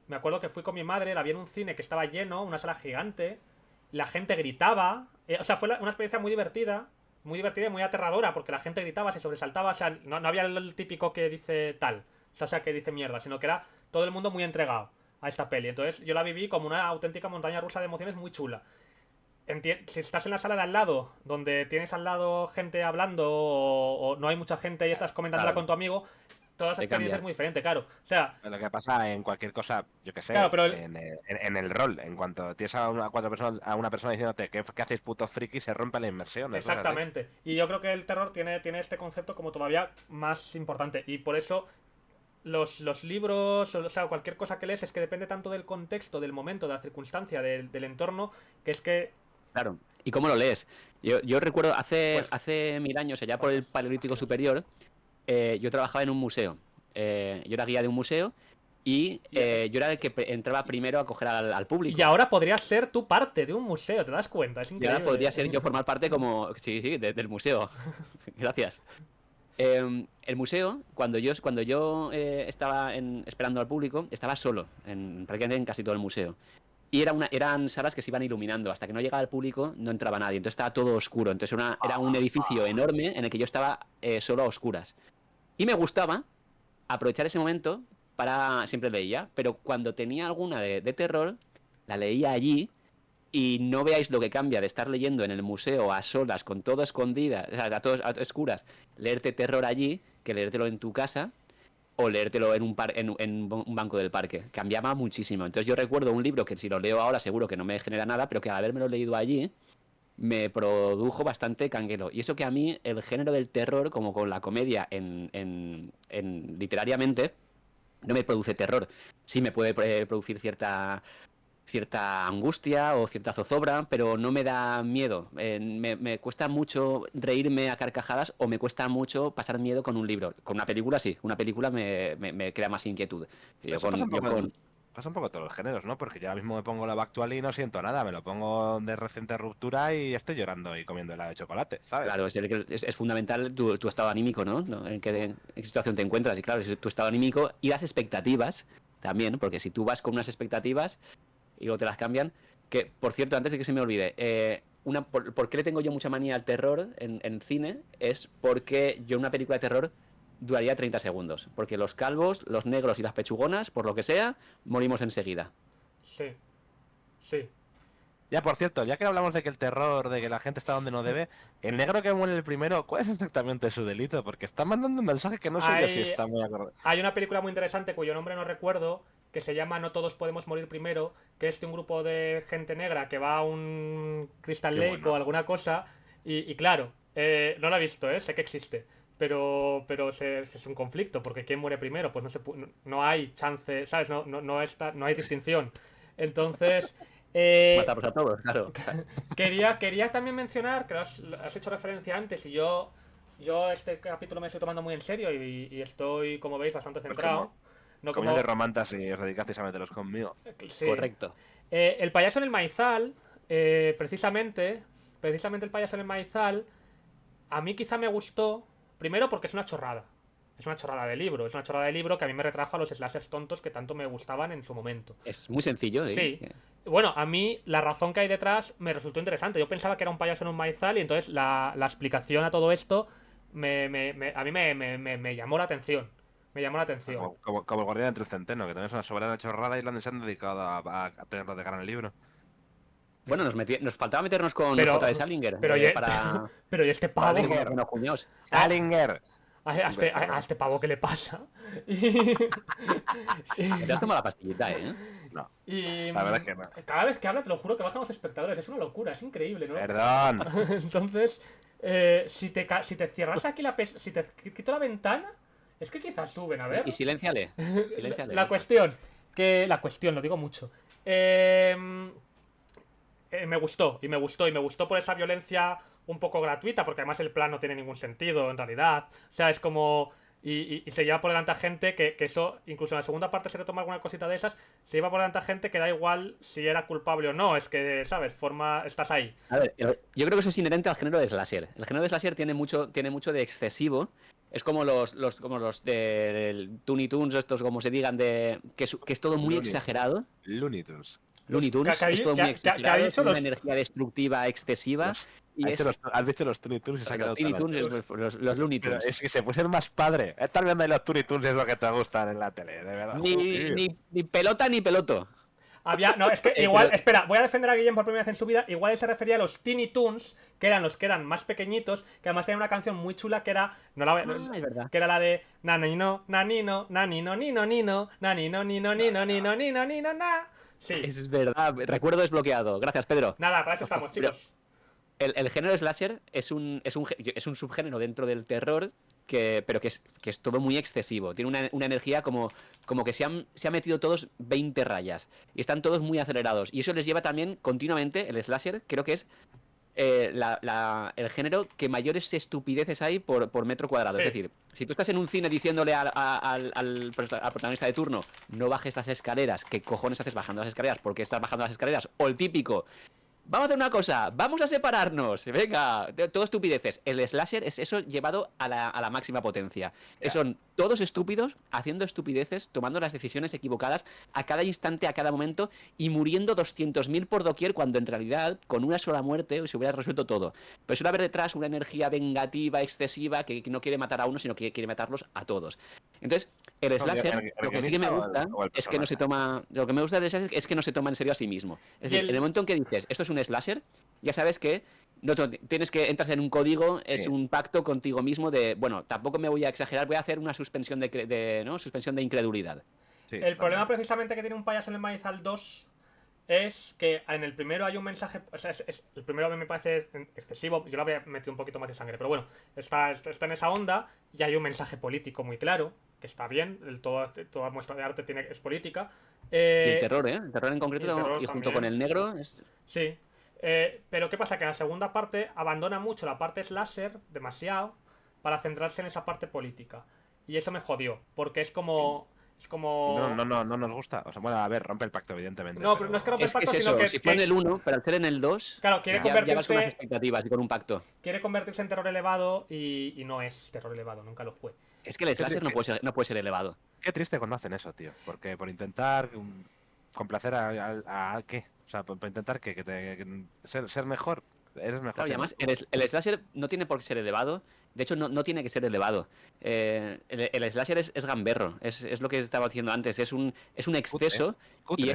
Me acuerdo que fui con mi madre, la vi en un cine que estaba lleno, una sala gigante. La gente gritaba. O sea, fue una experiencia muy divertida y muy aterradora, porque la gente gritaba, se sobresaltaba. O sea, no había el típico que dice tal, o sea, que dice mierda, sino que era todo el mundo muy entregado a esta peli. Entonces yo la viví como una auténtica montaña rusa de emociones muy chula. Si estás en la sala de al lado, donde tienes al lado gente hablando o no hay mucha gente y estás comentándola con tu amigo, toda esa experiencia es muy diferente, claro. O sea, lo que pasa en cualquier cosa, yo que sé, claro, pero en el rol, en cuanto tienes a una persona diciéndote ¿qué hacéis puto friki? Se rompe la inmersión. Exactamente. Y yo creo que el terror tiene este concepto como todavía más importante. Y por eso los libros, o sea, cualquier cosa que lees es que depende tanto del contexto, del momento, de la circunstancia, del entorno, que es que... Claro. ¿Y cómo lo lees? Yo recuerdo hace 1000 años, allá por el Paleolítico Superior, yo trabajaba en un museo. Yo era guía de un museo Y yo era el que entraba primero a coger al público. Y ahora podrías ser tú parte de un museo, ¿te das cuenta? Es Y increíble. ahora podría ser yo formar parte como... Sí, del museo. Gracias. El museo, cuando yo estaba esperando al público, estaba solo, prácticamente en casi todo el museo. Y eran salas que se iban iluminando. Hasta que no llegaba el público, no entraba nadie. Entonces estaba todo oscuro. Entonces era un edificio enorme en el que yo estaba solo a oscuras. Y me gustaba aprovechar ese momento para... Siempre leía, pero cuando tenía alguna de terror, la leía allí. Y no veáis lo que cambia de estar leyendo en el museo a solas, con todo escondida, o sea, a oscuras, leerte terror allí, que leértelo en tu casa o leértelo en un banco del parque. Cambiaba muchísimo. Entonces yo recuerdo un libro que si lo leo ahora seguro que no me genera nada, pero que al habérmelo leído allí me produjo bastante canguelo. Y eso que a mí el género del terror, como con la comedia en literariamente, no me produce terror. Sí me puede producir cierta angustia o cierta zozobra, pero no me da miedo. Me cuesta mucho reírme a carcajadas o me cuesta mucho pasar miedo con un libro. Con una película sí, una película me crea más inquietud. Pasa un poco todos los géneros, ¿no? Porque yo ahora mismo me pongo la actual y no siento nada, me lo pongo de reciente ruptura y estoy llorando y comiendo helado de chocolate, ¿sabes? Claro, es fundamental tu estado anímico, ¿no? ¿En qué situación te encuentras? Y claro, tu estado anímico y las expectativas también, porque si tú vas con unas expectativas y luego te las cambian. Que, por cierto, antes de que se me olvide, ¿por qué le tengo yo mucha manía al terror en cine? Es porque yo una película de terror duraría 30 segundos. Porque los calvos, los negros y las pechugonas, por lo que sea, morimos enseguida. Sí. Sí. Ya, por cierto, ya que hablamos de que el terror, de que la gente está donde no debe, el negro que muere el primero, ¿cuál es exactamente su delito? Porque está mandando un mensaje que no sé yo si está muy acorde. Hay una película muy interesante cuyo nombre no recuerdo, que se llama No todos podemos morir primero, que es de un grupo de gente negra que va a un Crystal Qué Lake buenos. o alguna cosa, y claro, no la he visto, sé que existe, pero es un conflicto, porque ¿quién muere primero? Pues no hay chance, ¿sabes? No hay distinción. Entonces... Matarlos a todos, claro. Quería también mencionar, que has hecho referencia antes, y yo este capítulo me estoy tomando muy en serio y estoy, como veis, bastante centrado. No Como como... de romantas y os dedicasteis a meteros conmigo. Sí. Correcto. El payaso en el maizal, precisamente el payaso en el maizal, a mí quizá me gustó, primero porque es una chorrada. Es una chorrada de libro, que a mí me retrajo a los slashers tontos que tanto me gustaban en su momento. Es muy sencillo, ¿eh? Sí. Bueno, a mí la razón que hay detrás me resultó interesante. Yo pensaba que era un payaso en un maizal y entonces la explicación a todo esto a mí me llamó la atención. Me llamó la atención. Como el guardián entre el centeno, que también es una soberana chorrada y se han dedicado a tenerlo de cara en el libro. Bueno, nos faltaba meternos con Pero- J. de Salinger. pero para... Pero ¿y este pavo? Salinger. Bueno, cuñaos. ¡Salinger! A este pavo, ¿qué le pasa? Te has tomado la pastillita, ¿eh? No, Y la verdad es que no. cada vez que habla, te lo juro que bajan los espectadores. Es una locura, es increíble, ¿no? Perdón. Entonces, si te cierras aquí si te quito la ventana, es que quizás suben, a ver. Y silénciale. Silénciale. La cuestión, lo digo mucho. Me gustó por esa violencia un poco gratuita, porque además el plan no tiene ningún sentido en realidad. O sea, es como... Y se lleva por delante a gente que eso, incluso en la segunda parte se retoma alguna cosita de esas, se lleva por delante a gente que da igual si era culpable o no, es que, ¿sabes? Estás ahí. A ver, yo creo que eso es inherente al género de slasher. El género de slasher tiene mucho de excesivo. Es como los de Tooney Tunes, estos como se digan, que es todo muy Looney. exagerado. Looney Tunes. Looney Tunes, que- es todo que- muy que- que ha exagerado, dicho tiene los- una energía destructiva excesiva. Y Has dicho los Looney Tunes y se ha quedado los Looney todo Tunes, los Looney Pero Tunes. es que se puede ser más padre. Estar viendo ahí los Looney Tunes es lo que te gustan en la tele, de verdad. Joder. Ni pelota ni peloto. No, es que igual, espera, voy a defender a Guillem por primera vez en su vida. Igual él se refería a los Teeny Toons, que eran los que eran más pequeñitos, que además tenían una canción muy chula que era. Es verdad. Que era la de nanino, nanino, nanino, nino, nino, nanino, nino, nino, nino, nino, nino, na. Sí. Es verdad, recuerdo desbloqueado. Gracias, Pedro. Nada, para eso estamos, chicos. El género slasher es un subgénero dentro del terror, pero que es todo muy excesivo. Tiene una energía como que se ha metido todos 20 rayas. Y están todos muy acelerados. Y eso les lleva también continuamente, el slasher, creo que es el género que mayores estupideces hay por metro cuadrado. Sí. Es decir, si tú estás en un cine diciéndole al protagonista de turno, no bajes las escaleras, ¿qué cojones haces bajando las escaleras? ¿Por qué estás bajando las escaleras? O el típico, vamos a hacer una cosa, vamos a separarnos, venga, todo estupideces. El slasher es eso llevado a la máxima potencia. Son todos estúpidos, haciendo estupideces, tomando las decisiones equivocadas a cada instante, a cada momento, y muriendo 200.000 por doquier, cuando en realidad, con una sola muerte, se hubiera resuelto todo. Pero suele haber detrás una energía vengativa, excesiva, que no quiere matar a uno, sino que quiere matarlos a todos. Entonces, el slasher, lo que sí que me gusta es que no se toma... Lo que me gusta del slasher es que no se toma en serio a sí mismo. Es decir, en el momento en que dices, esto es un slasher, ya sabes que no tienes que entras en un código, es un pacto contigo mismo de, bueno, tampoco me voy a exagerar, voy a hacer una suspensión suspensión de incredulidad. Sí, el problema precisamente que tiene Un payaso en el maizal 2 es que en el primero hay un mensaje, o sea, el primero me parece excesivo, yo le había metido un poquito más de sangre, pero bueno, está en esa onda y hay un mensaje político muy claro, que está bien, toda muestra de arte es política. Y el terror, el terror en concreto, terror y junto también. con el negro... Sí. Pero ¿qué pasa? Que en la segunda parte abandona mucho la parte slasher, demasiado, para centrarse en esa parte política. Y eso me jodió, porque es como... No nos gusta. O sea, bueno, a ver, rompe el pacto, evidentemente. No, pero no es que rompe el pacto, es sino eso, que... si fue en el 1, pero al ser en el 2, Claro, quiere ya vas con unas convertirse... expectativas y con un pacto. Quiere convertirse en terror elevado y no es terror elevado, nunca lo fue. Es que el slasher no puede ser elevado. Qué triste cuando hacen eso, tío. Porque por intentar complacer a ¿qué? O sea, por intentar ser mejor, eres mejor. Claro, y además, el slasher no tiene por qué ser elevado. De hecho, no tiene que ser elevado. El slasher es gamberro. Es lo que estaba diciendo antes. Es un exceso. Cutre,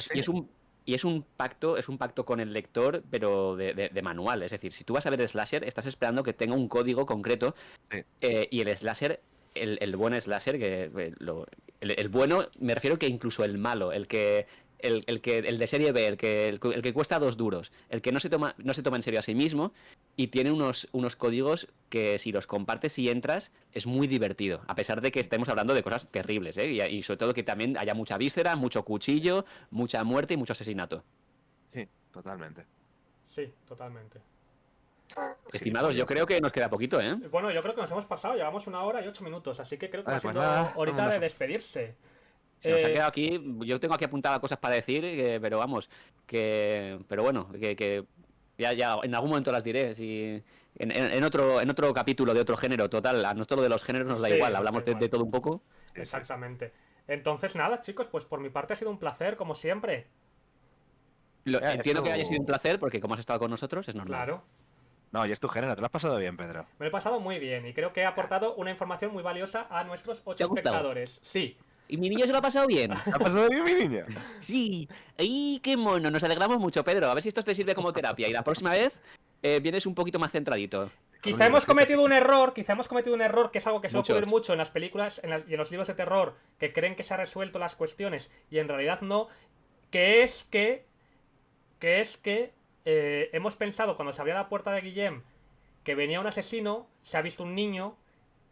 y es un pacto con el lector, pero de manual. Es decir, si tú vas a ver slasher, estás esperando que tenga un código concreto. Sí. Y el slasher, el buen slasher, el bueno, me refiero que incluso el malo, el de serie B, el que cuesta 2 duros, el que no se toma en serio a sí mismo y tiene unos códigos que si los compartes y entras es muy divertido, a pesar de que estemos hablando de cosas terribles, y sobre todo que también haya mucha víscera, mucho cuchillo, mucha muerte y mucho asesinato. Sí, totalmente. Sí, totalmente. Estimados, yo creo que nos queda poquito, ¿eh? Bueno, yo creo que nos hemos pasado, llevamos 1 hora y 8 minutos, así que creo que Ah, va pues siendo nada, horita vámonos. de despedirse. Se nos ha quedado aquí, yo tengo aquí apuntadas cosas para decir, pero vamos, pero bueno, que ya en algún momento las diré, si en otro capítulo de otro género, total, a nosotros lo de los géneros nos da Sí, igual, nos hablamos da igual. de todo un poco. Exactamente. Entonces, nada, chicos, pues por mi parte ha sido un placer, como siempre. Entiendo esto- que haya sido un placer, porque como has estado con nosotros, es normal. Claro. No, y es tu género, te lo has pasado bien, Pedro. Me lo he pasado muy bien y creo que he aportado una información muy valiosa a nuestros 8 ¿Te ha gustado? espectadores. Sí. ¿Y mi niño se lo ha pasado bien? ¿Te ha pasado bien, mi niño? Sí. ¡Ay, qué mono! Nos alegramos mucho, Pedro. A ver si esto te sirve como terapia. Y la próxima vez vienes un poquito más centradito. Quizá hemos cometido un error, que es algo que suele Muchos. ocurrir mucho en las películas y en los libros de terror, que creen que se han resuelto las cuestiones y en realidad no, que es que hemos pensado cuando se abría la puerta de Guillem que venía un asesino, se ha visto un niño.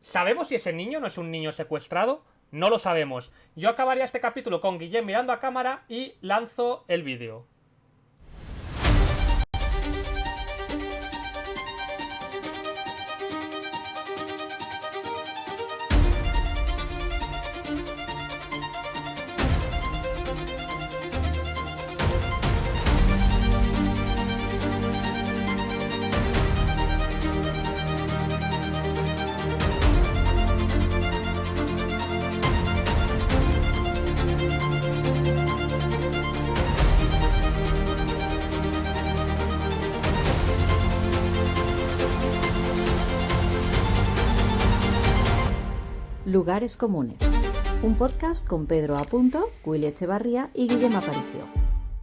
¿Sabemos si ese niño no es un niño secuestrado? No lo sabemos. Yo acabaría este capítulo con Guillem mirando a cámara y lanzo el vídeo. Lugares comunes. Un podcast con Pedro A. Willy Echevarría y Guillem Aparicio.